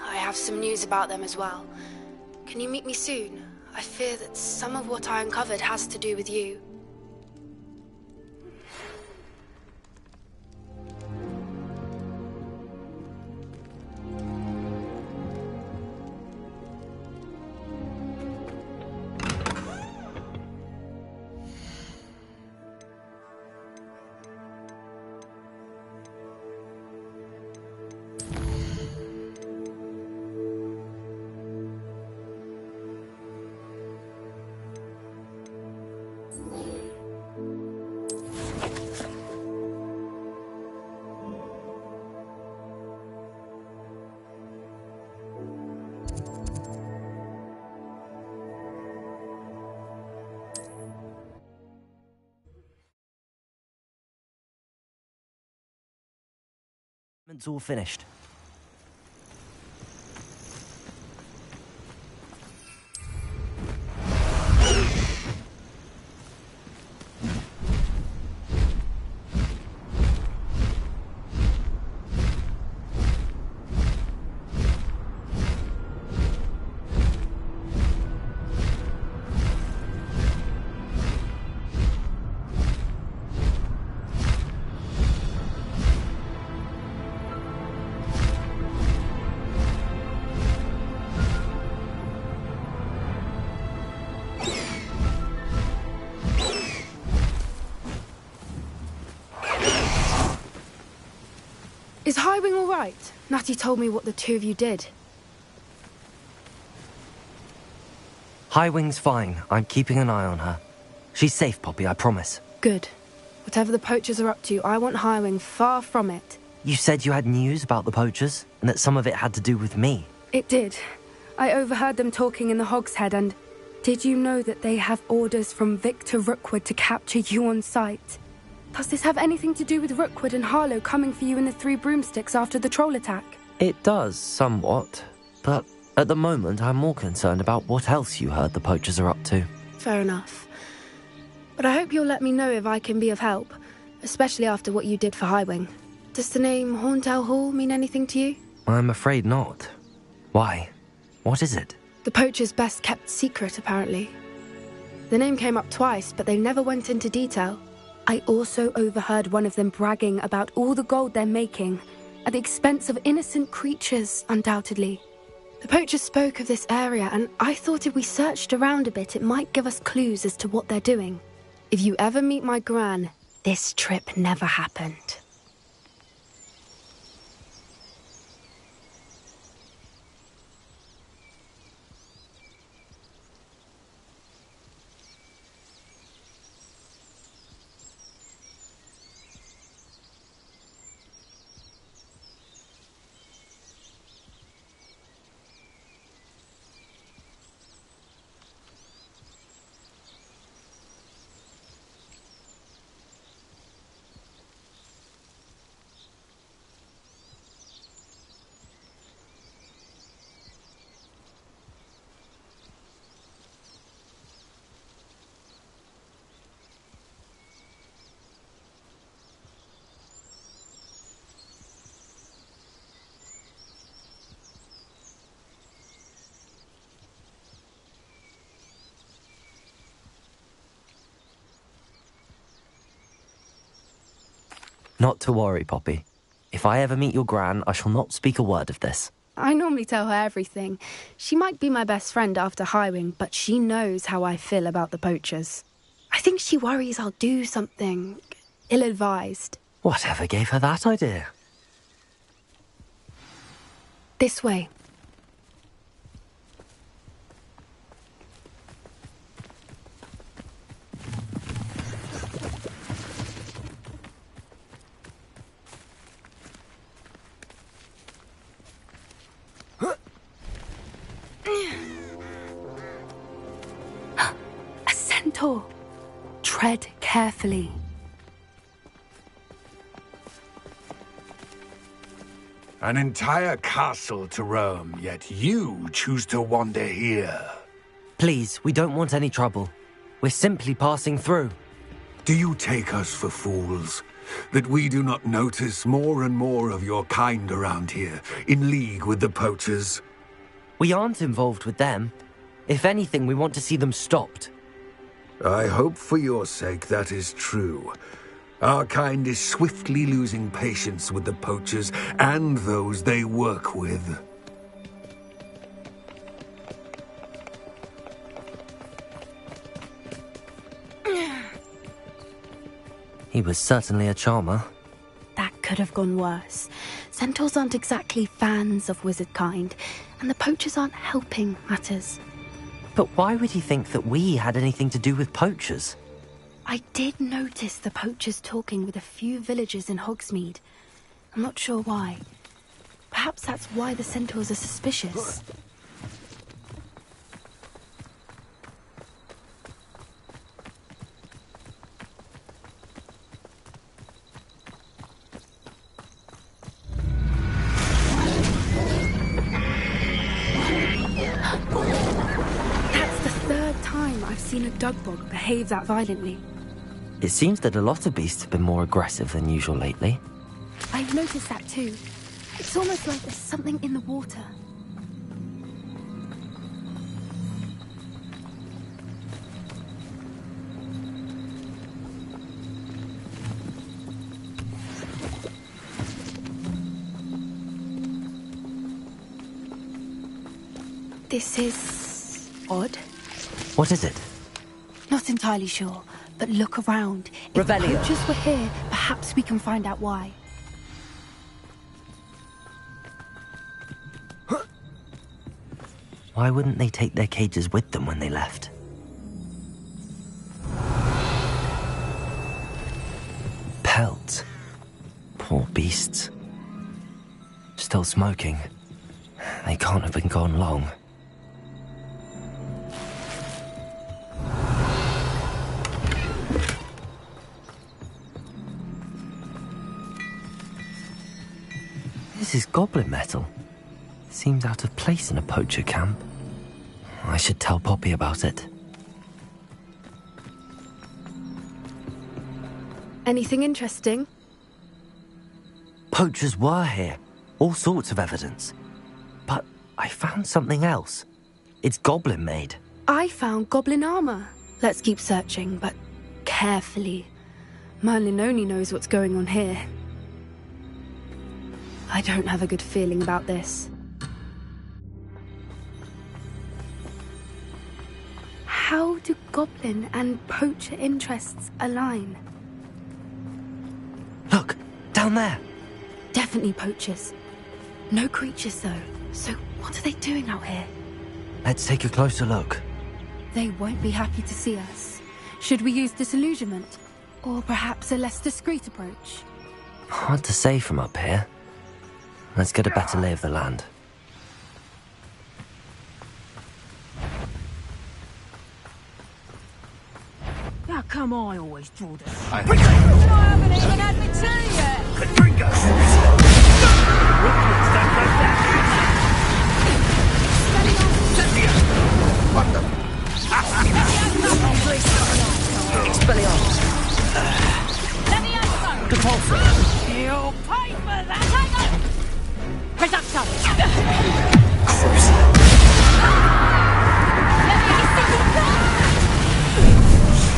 I have some news about them as well. Can you meet me soon? I fear that some of what I uncovered has to do with you. It's all finished. Is Highwing all right? Natty told me what the two of you did. Highwing's fine. I'm keeping an eye on her. She's safe, Poppy, I promise. Good. Whatever the poachers are up to, I want Highwing far from it. You said you had news about the poachers, and that some of it had to do with me. It did. I overheard them talking in the Hogshead, and did you know that they have orders from Victor Rookwood to capture you on sight? Does this have anything to do with Rookwood and Harlow coming for you in the Three Broomsticks after the troll attack? It does, somewhat. But at the moment, I'm more concerned about what else you heard the poachers are up to. Fair enough. But I hope you'll let me know if I can be of help, especially after what you did for Highwing. Does the name Horntail Hall mean anything to you? I'm afraid not. Why? What is it? The poachers' best kept secret, apparently. The name came up twice, but they never went into detail. I also overheard one of them bragging about all the gold they're making, at the expense of innocent creatures, undoubtedly. The poachers spoke of this area, and I thought if we searched around a bit, it might give us clues as to what they're doing. If you ever meet my gran, this trip never happened. Not to worry, Poppy. If I ever meet your gran, I shall not speak a word of this. I normally tell her everything. She might be my best friend after Highwing, but she knows how I feel about the poachers. I think she worries I'll do something ill-advised. Whatever gave her that idea? This way. A centaur. Tread carefully. An entire castle to roam, yet you choose to wander here. Please, we don't want any trouble. We're simply passing through. Do you take us for fools? that we do not notice more and more of your kind around here, in league with the poachers? We aren't involved with them. If anything, we want to see them stopped. I hope for your sake that is true. Our kind is swiftly losing patience with the poachers and those they work with. He was certainly a charmer. That could have gone worse. Centaurs aren't exactly fans of wizard kind, and the poachers aren't helping matters. But why would he think that we had anything to do with poachers? I did notice the poachers talking with a few villagers in Hogsmeade. I'm not sure why. Perhaps that's why the centaurs are suspicious. I've seen a dugbog behave that violently. It seems that a lot of beasts have been more aggressive than usual lately. I've noticed that too. It's almost like there's something in the water. This is odd. What is it? Not entirely sure, but look around. If the Revelio. poachers were here, perhaps we can find out why. Why wouldn't they take their cages with them when they left? Pelts. Poor beasts. Still smoking. They can't have been gone long. This is goblin metal. Seems out of place in a poacher camp. I should tell Poppy about it. Anything interesting? Poachers were here. All sorts of evidence. But I found something else. It's goblin made. I found goblin armor. Let's keep searching, but carefully. Merlin only knows what's going on here. I don't have a good feeling about this. How do goblin and poacher interests align? Look, down there. Definitely poachers. No creatures though, so what are they doing out here? Let's take a closer look. They won't be happy to see us. Should we use disillusionment? Or perhaps a less discreet approach? Hard to say from up here. Let's get a better lay of the land. How come I always draw the... I haven't even had my tea yet! Kadringo! You'll pay for that! Hang on! Presumption!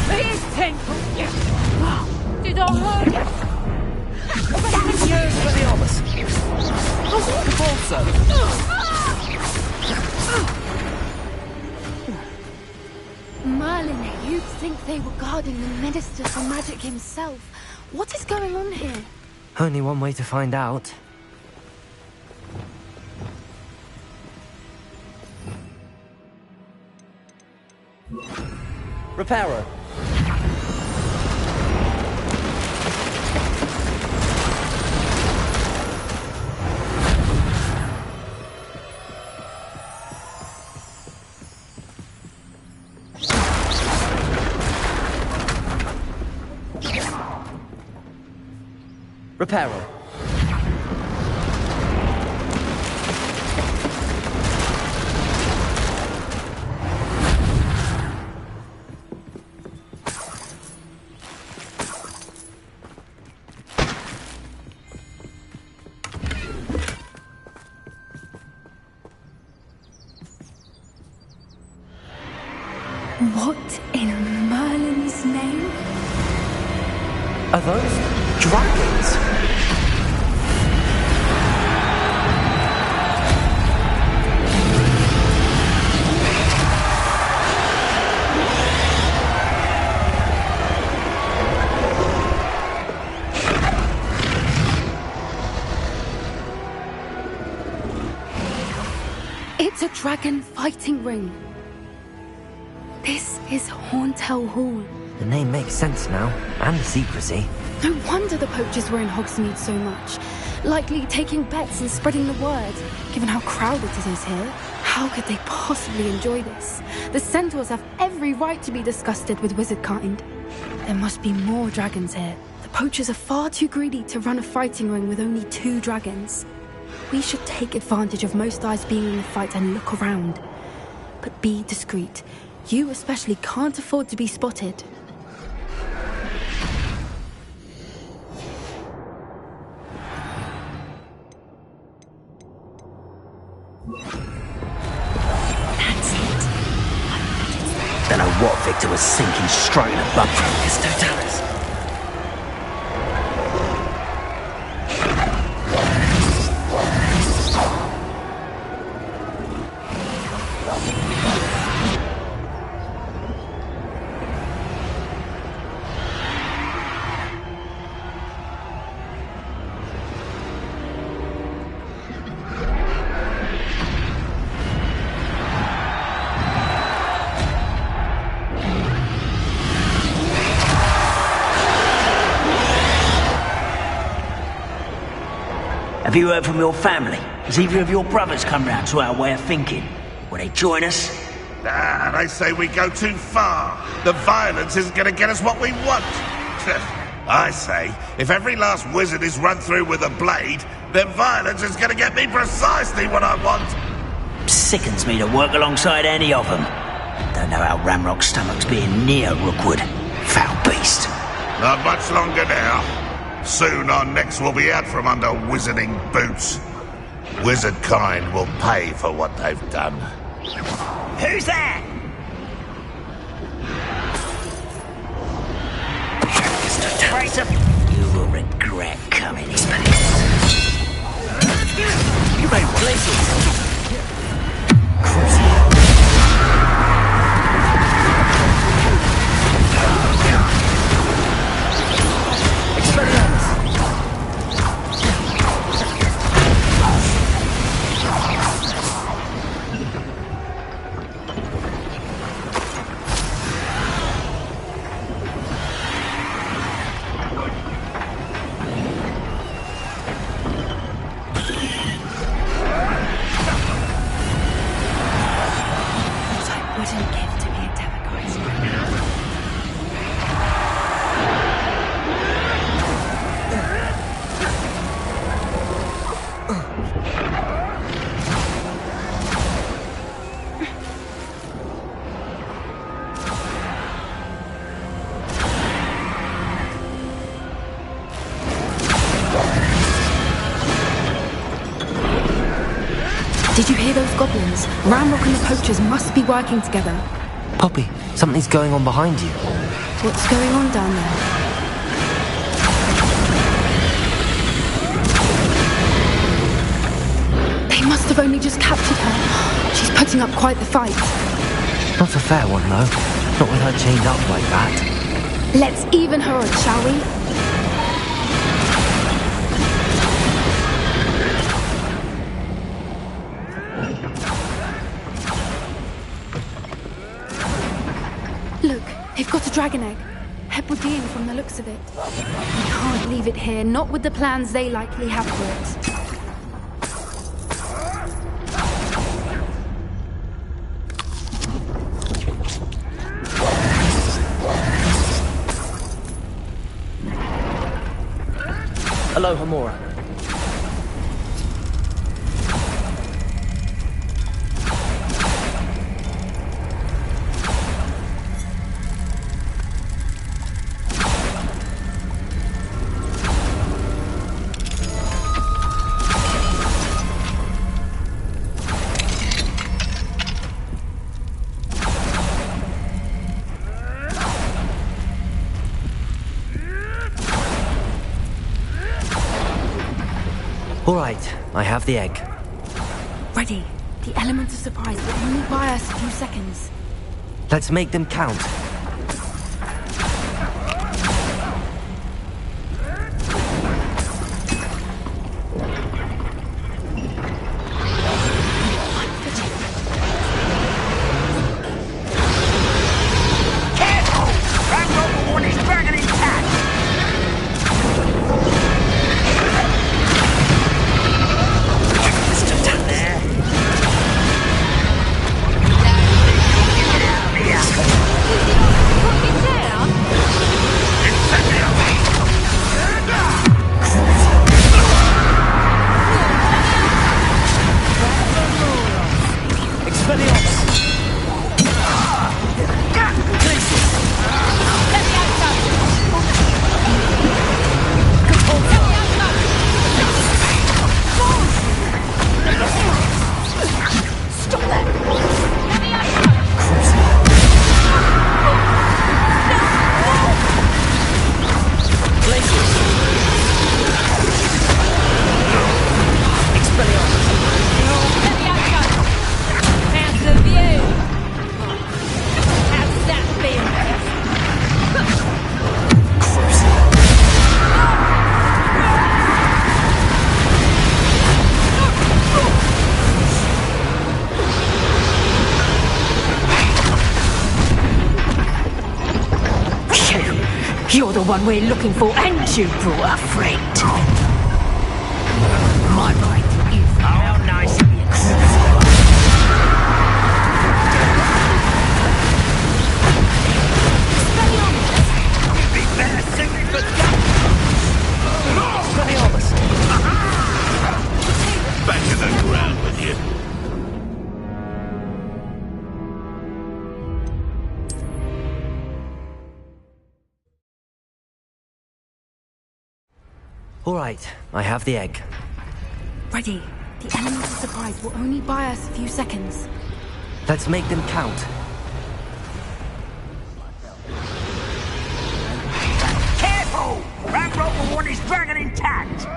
Here's 10 for you! Did I hurt you? Yes, Veniamus. Merlin, you'd think they were guarding the Minister for Magic himself. What is going on here? Only one way to find out. Reparo. Reparo. What in Merlin's name? Are those dragons? It's a dragon fighting ring. This is Horntail Hall. The name makes sense now, and the secrecy. No wonder the poachers were in Hogsmeade so much. Likely taking bets and spreading the word, given how crowded it is here. How could they possibly enjoy this? The centaurs have every right to be disgusted with wizard kind. There must be more dragons here. The poachers are far too greedy to run a fighting ring with only 2 dragons. We should take advantage of most eyes being in the fight and look around. But be discreet. You especially can't afford to be spotted. That's it. Don't know what Victor was sinking straight in the butt from. It's Totalis. Have you heard from your family? Has either of your brothers come round to our way of thinking? Will they join us? Nah, they say we go too far. The violence isn't going to get us what we want. I say, if every last wizard is run through with a blade, then violence is going to get me precisely what I want. Sickens me to work alongside any of them. Don't know how Ramrock's stomach's being near Rookwood. Foul beast. Not much longer now. Soon our necks will be out from under wizarding boots. Wizard kind will pay for what they've done. Who's that? You will regret coming in. You may listen. Did you hear those goblins? Ramrock and the poachers must be working together. Poppy, something's going on behind you. What's going on down there? They must have only just captured her. She's putting up quite the fight. Not a fair one, though. Not with her chained up like that. Let's even her up, shall we? Look, they've got a dragon egg. Hebridean from the looks of it. We can't leave it here, not with the plans they likely have for it. Hello, Hamora. All right, I have the egg. Ready. The element of surprise will only buy us a few seconds. Let's make them count. You're the one we're looking for, and you brought a friend. My right is how nice of you. You'd be better suited for Back to the ground with you. All right, I have the egg. Ready. The element of surprise will only buy us a few seconds. Let's make them count. Careful! Ramrock will want his dragon intact!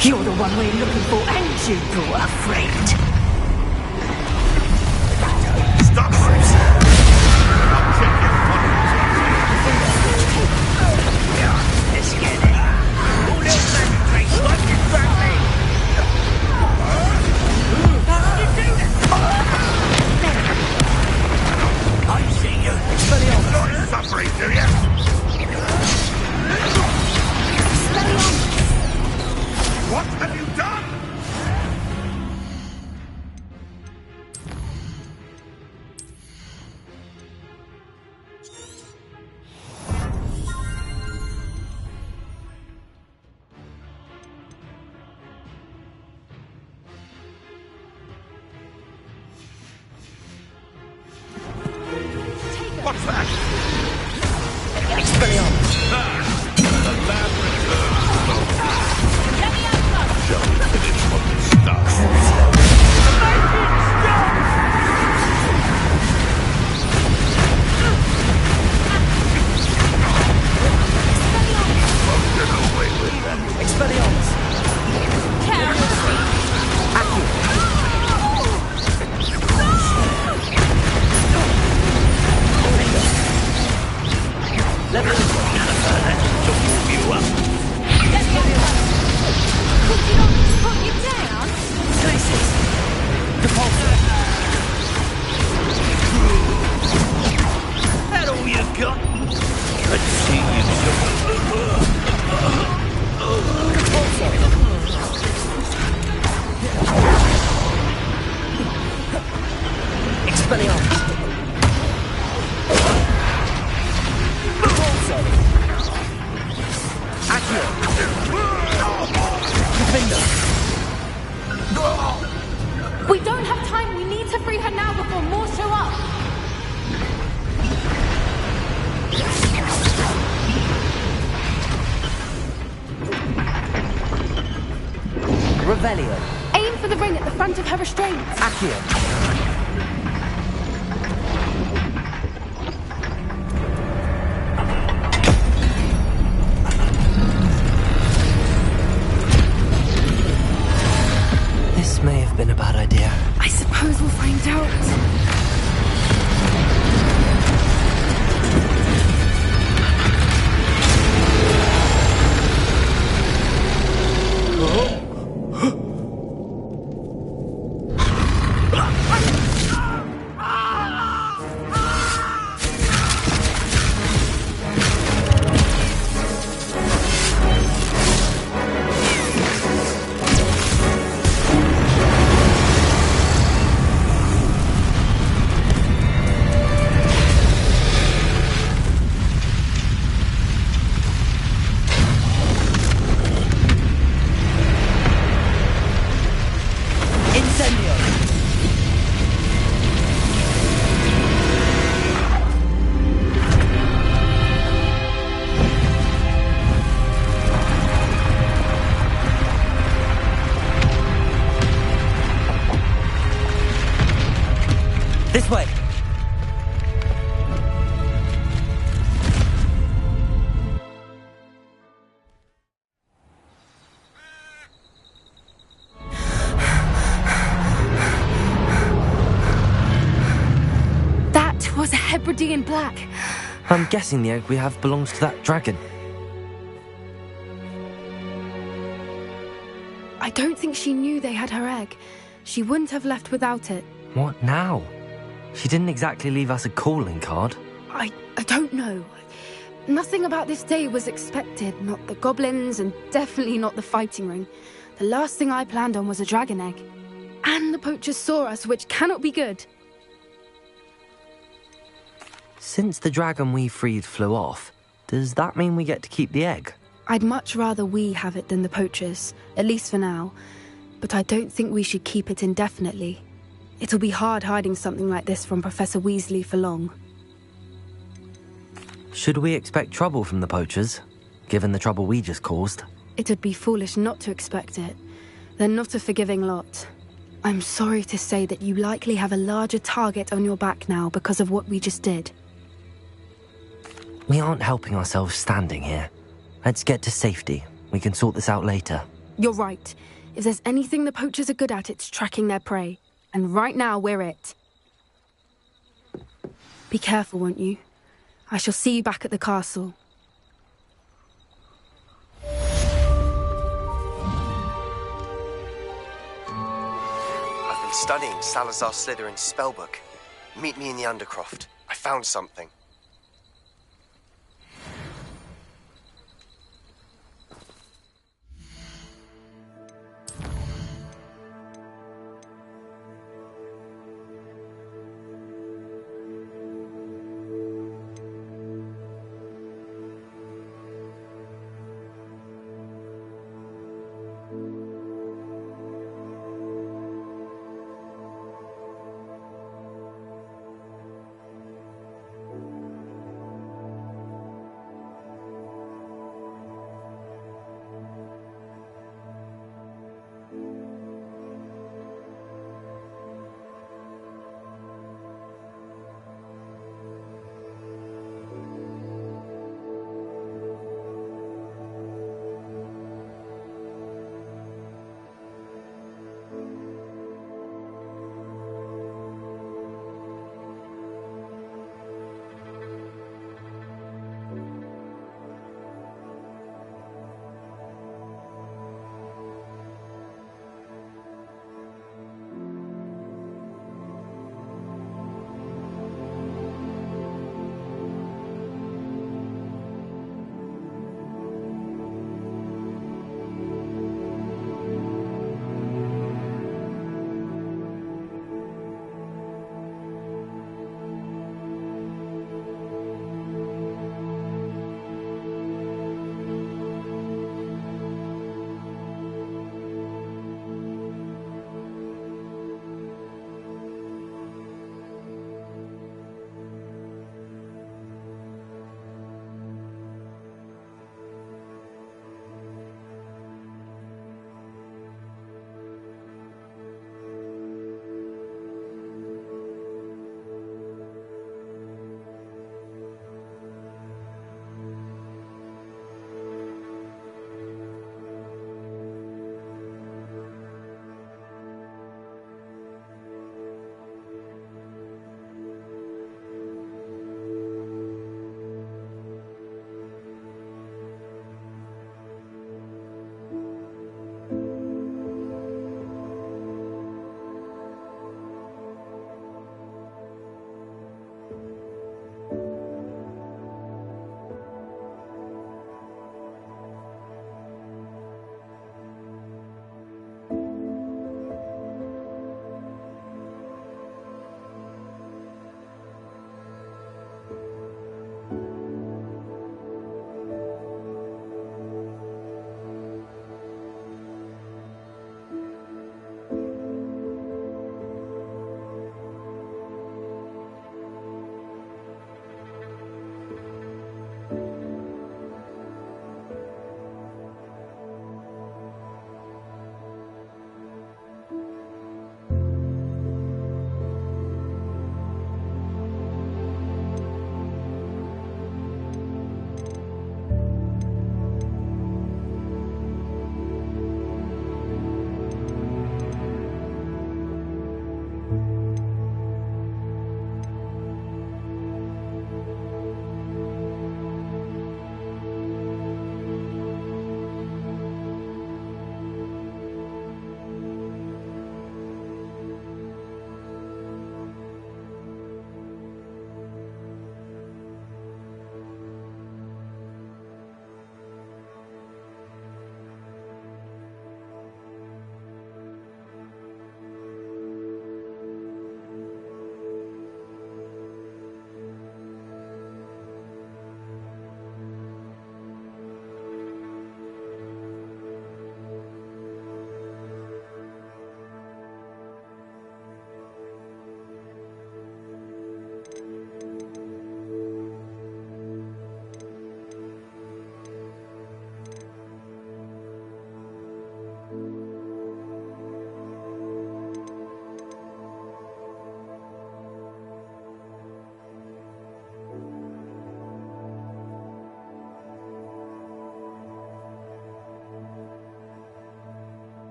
You're the one we're looking for, and you brought a friend. Stop, Bruce. I'll check your Let's get it. All those magistrates like this back me. How did you do that? I see you. Not suffering, do you? What have you done? need to free her now before more show up! Revelio. Aim for the ring at the front of her restraints. Accio. This may have been a bad idea. I suppose we'll find out. This way. That was a Hebridean black. I'm guessing the egg we have belongs to that dragon. I don't think she knew they had her egg. She wouldn't have left without it. What now? She didn't exactly leave us a calling card. I don't know. Nothing about this day was expected. Not the goblins, and definitely not the fighting ring. The last thing I planned on was a dragon egg. And the poachers saw us, which cannot be good. Since the dragon we freed flew off, does that mean we get to keep the egg? I'd much rather we have it than the poachers, at least for now. But I don't think we should keep it indefinitely. It'll be hard hiding something like this from Professor Weasley for long. Should we expect trouble from the poachers, given the trouble we just caused? It'd be foolish not to expect it. They're not a forgiving lot. I'm sorry to say that you likely have a larger target on your back now because of what we just did. We aren't helping ourselves standing here. Let's get to safety. We can sort this out later. You're right. If there's anything the poachers are good at, it's tracking their prey. And right now, we're it. Be careful, won't you? I shall see you back at the castle. I've been studying Salazar Slytherin's spellbook. Meet me in the Undercroft. I found something.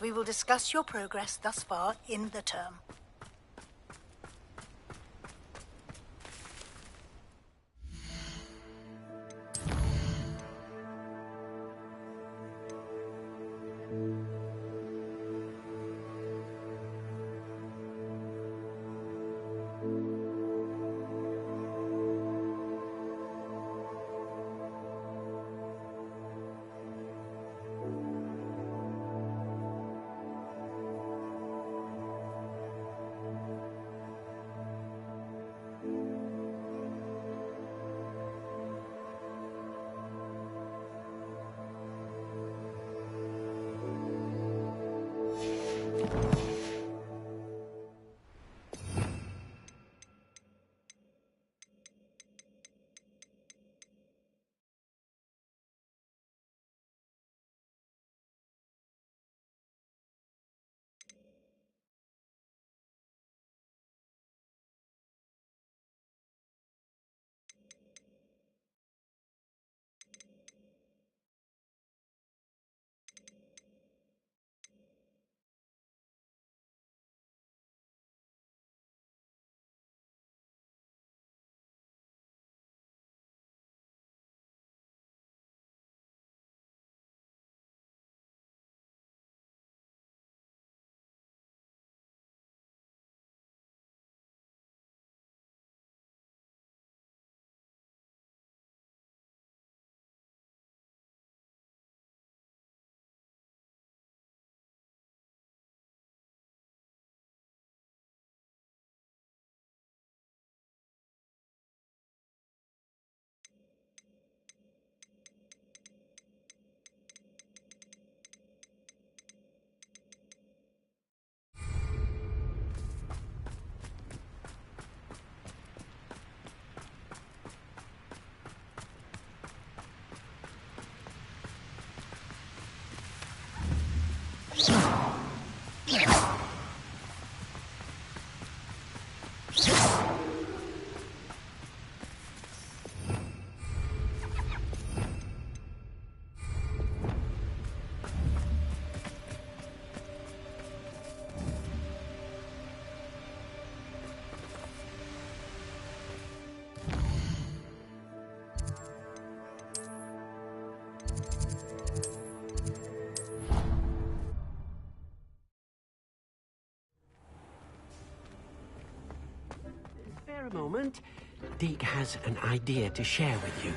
we will discuss your progress thus far in the term. Spare a moment. Deek has an idea to share with you.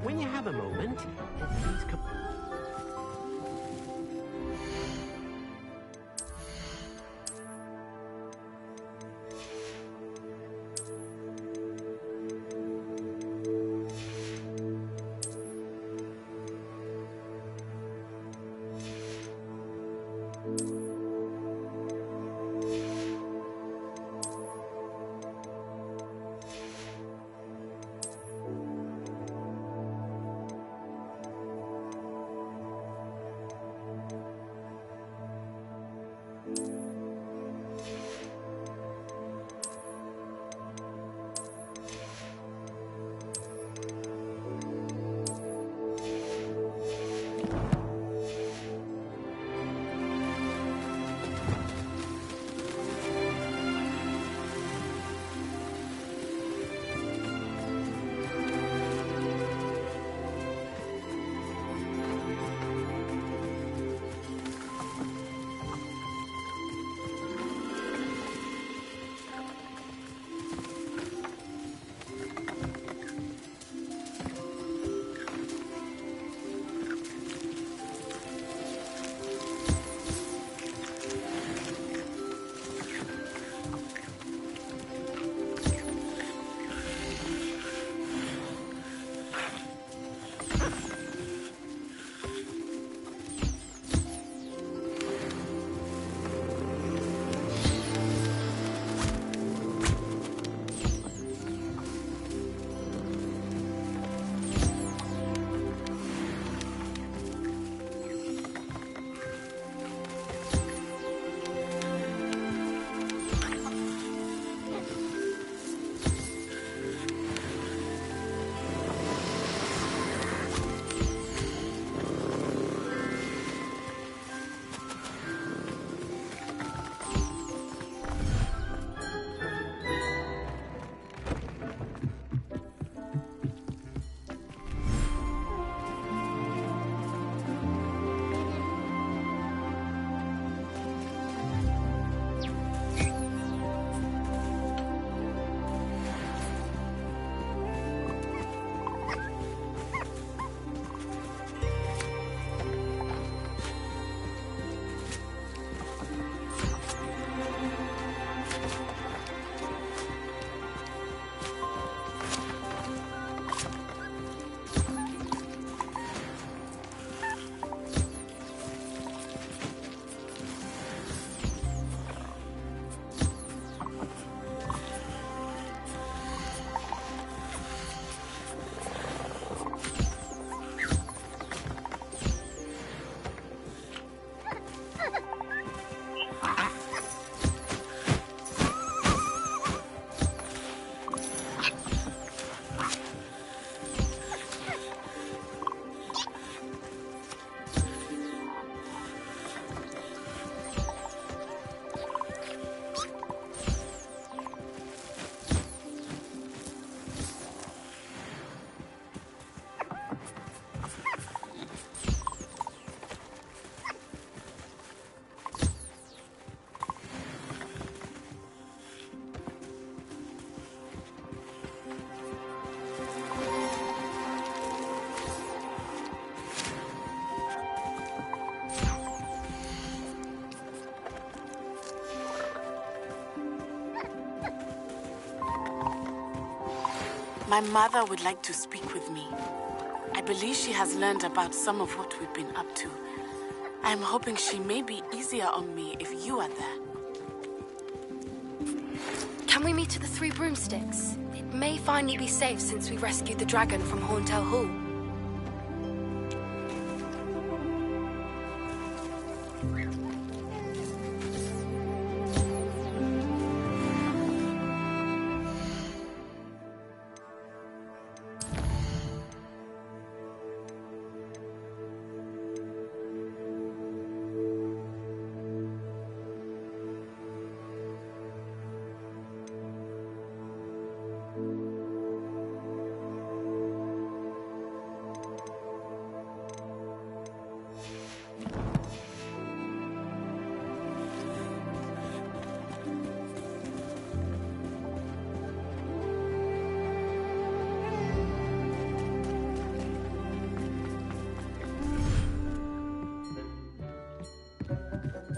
When you have a moment, please come. My mother would like to speak with me. I believe she has learned about some of what we've been up to. I'm hoping she may be easier on me if you are there. Can we meet at the Three Broomsticks? It may finally be safe since we rescued the dragon from Horntail Hall.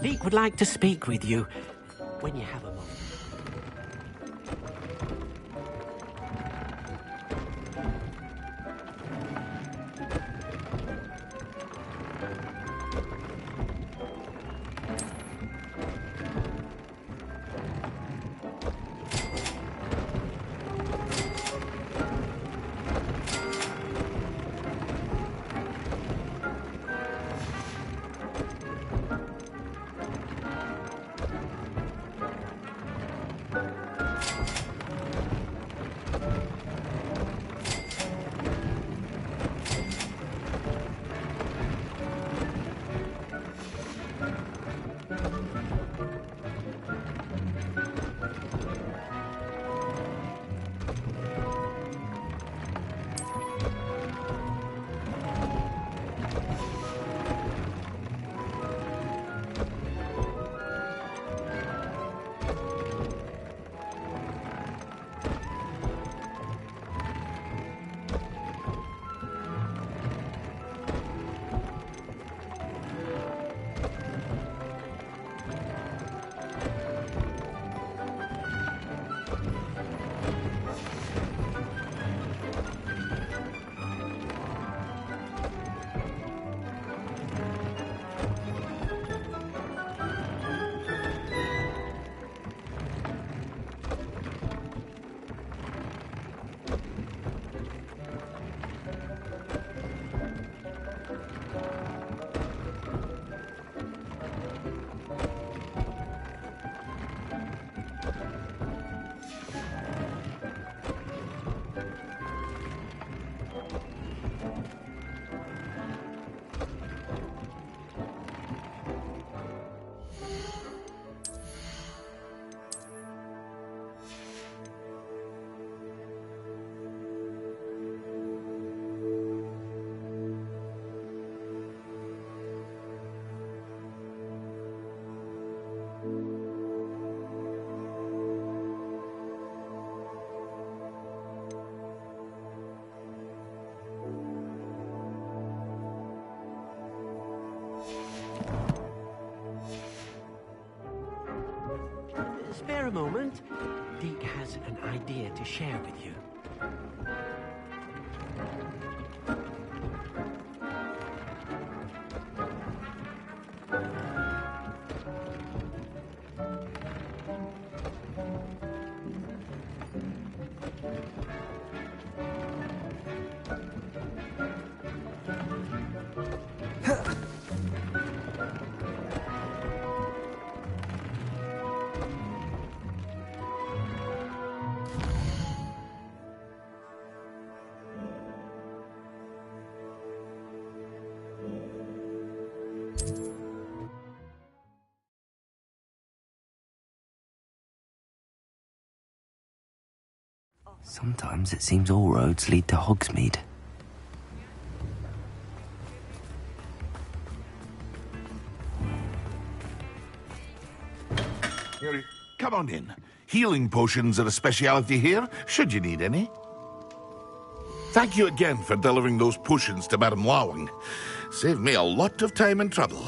Leek would like to speak with you when you have a moment. Spare a moment. Deke has an idea to share with you. Sometimes it seems all roads lead to Hogsmeade. Come on in. Healing potions are a speciality here, should you need any. Thank you again for delivering those potions to Madame Lawing. Saved me a lot of time and trouble.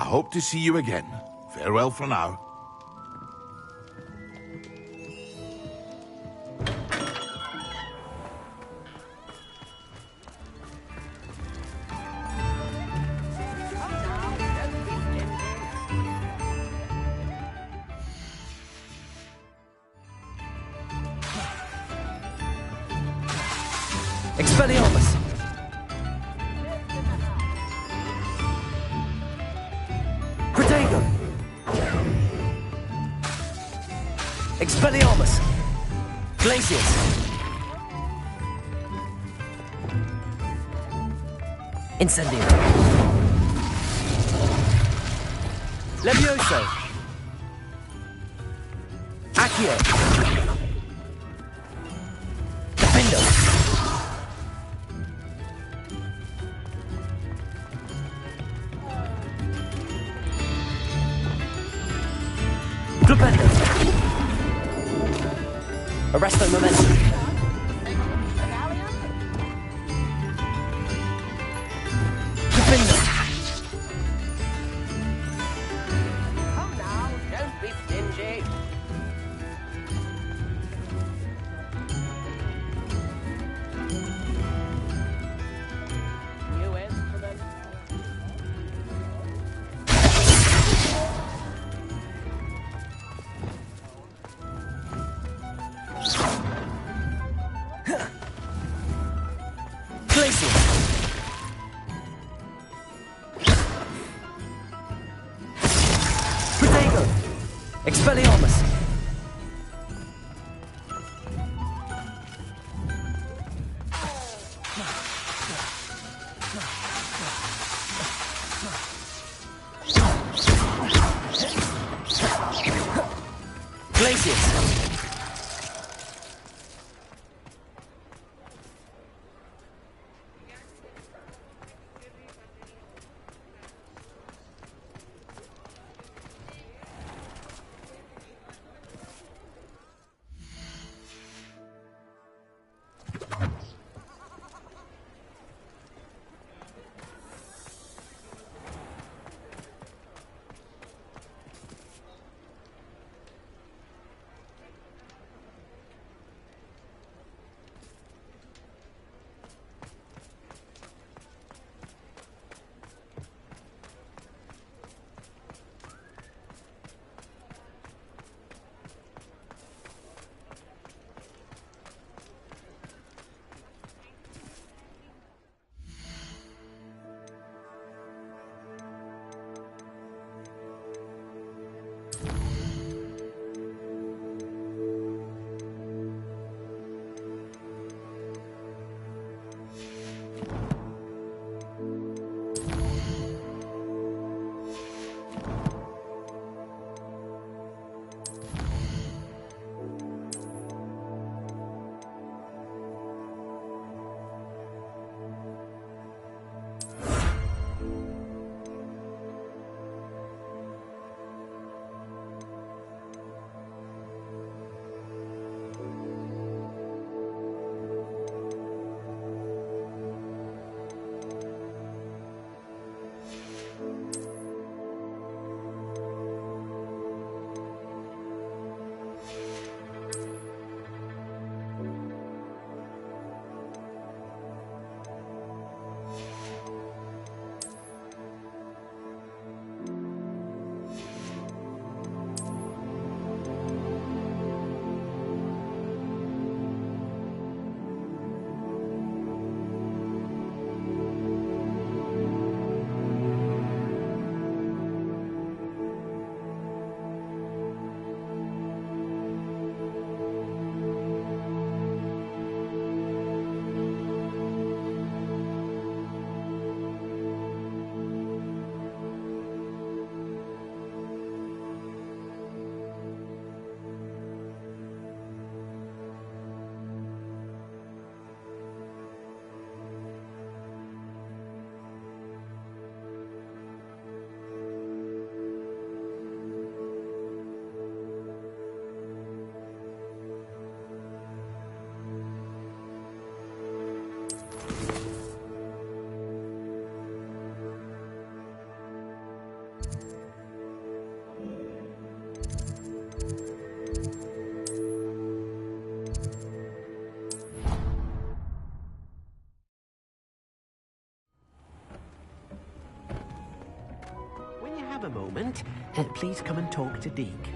hope to see you again. Farewell for now. Expelliarmus! Protego! Expelliarmus! Glacius! Incendio! Levioso! Accio! Defendo! Flipendo! Arresto momentum! Defendo! Come now, don't be stingy. New instrument. moment. Please come and talk to Deke.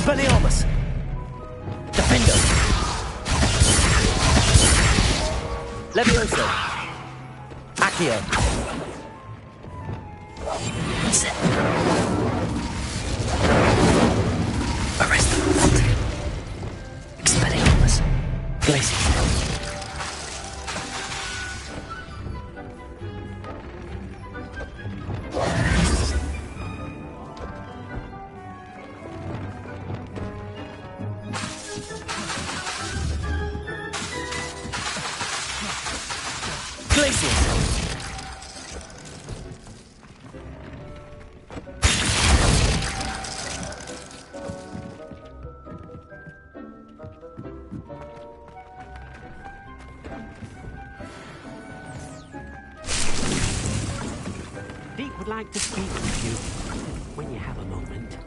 Expelliarmus! Defender! Levioso! Accio! Sit. Arrest the movement. Expelliarmus! Glacius! Deke would like to speak with you when you have a moment.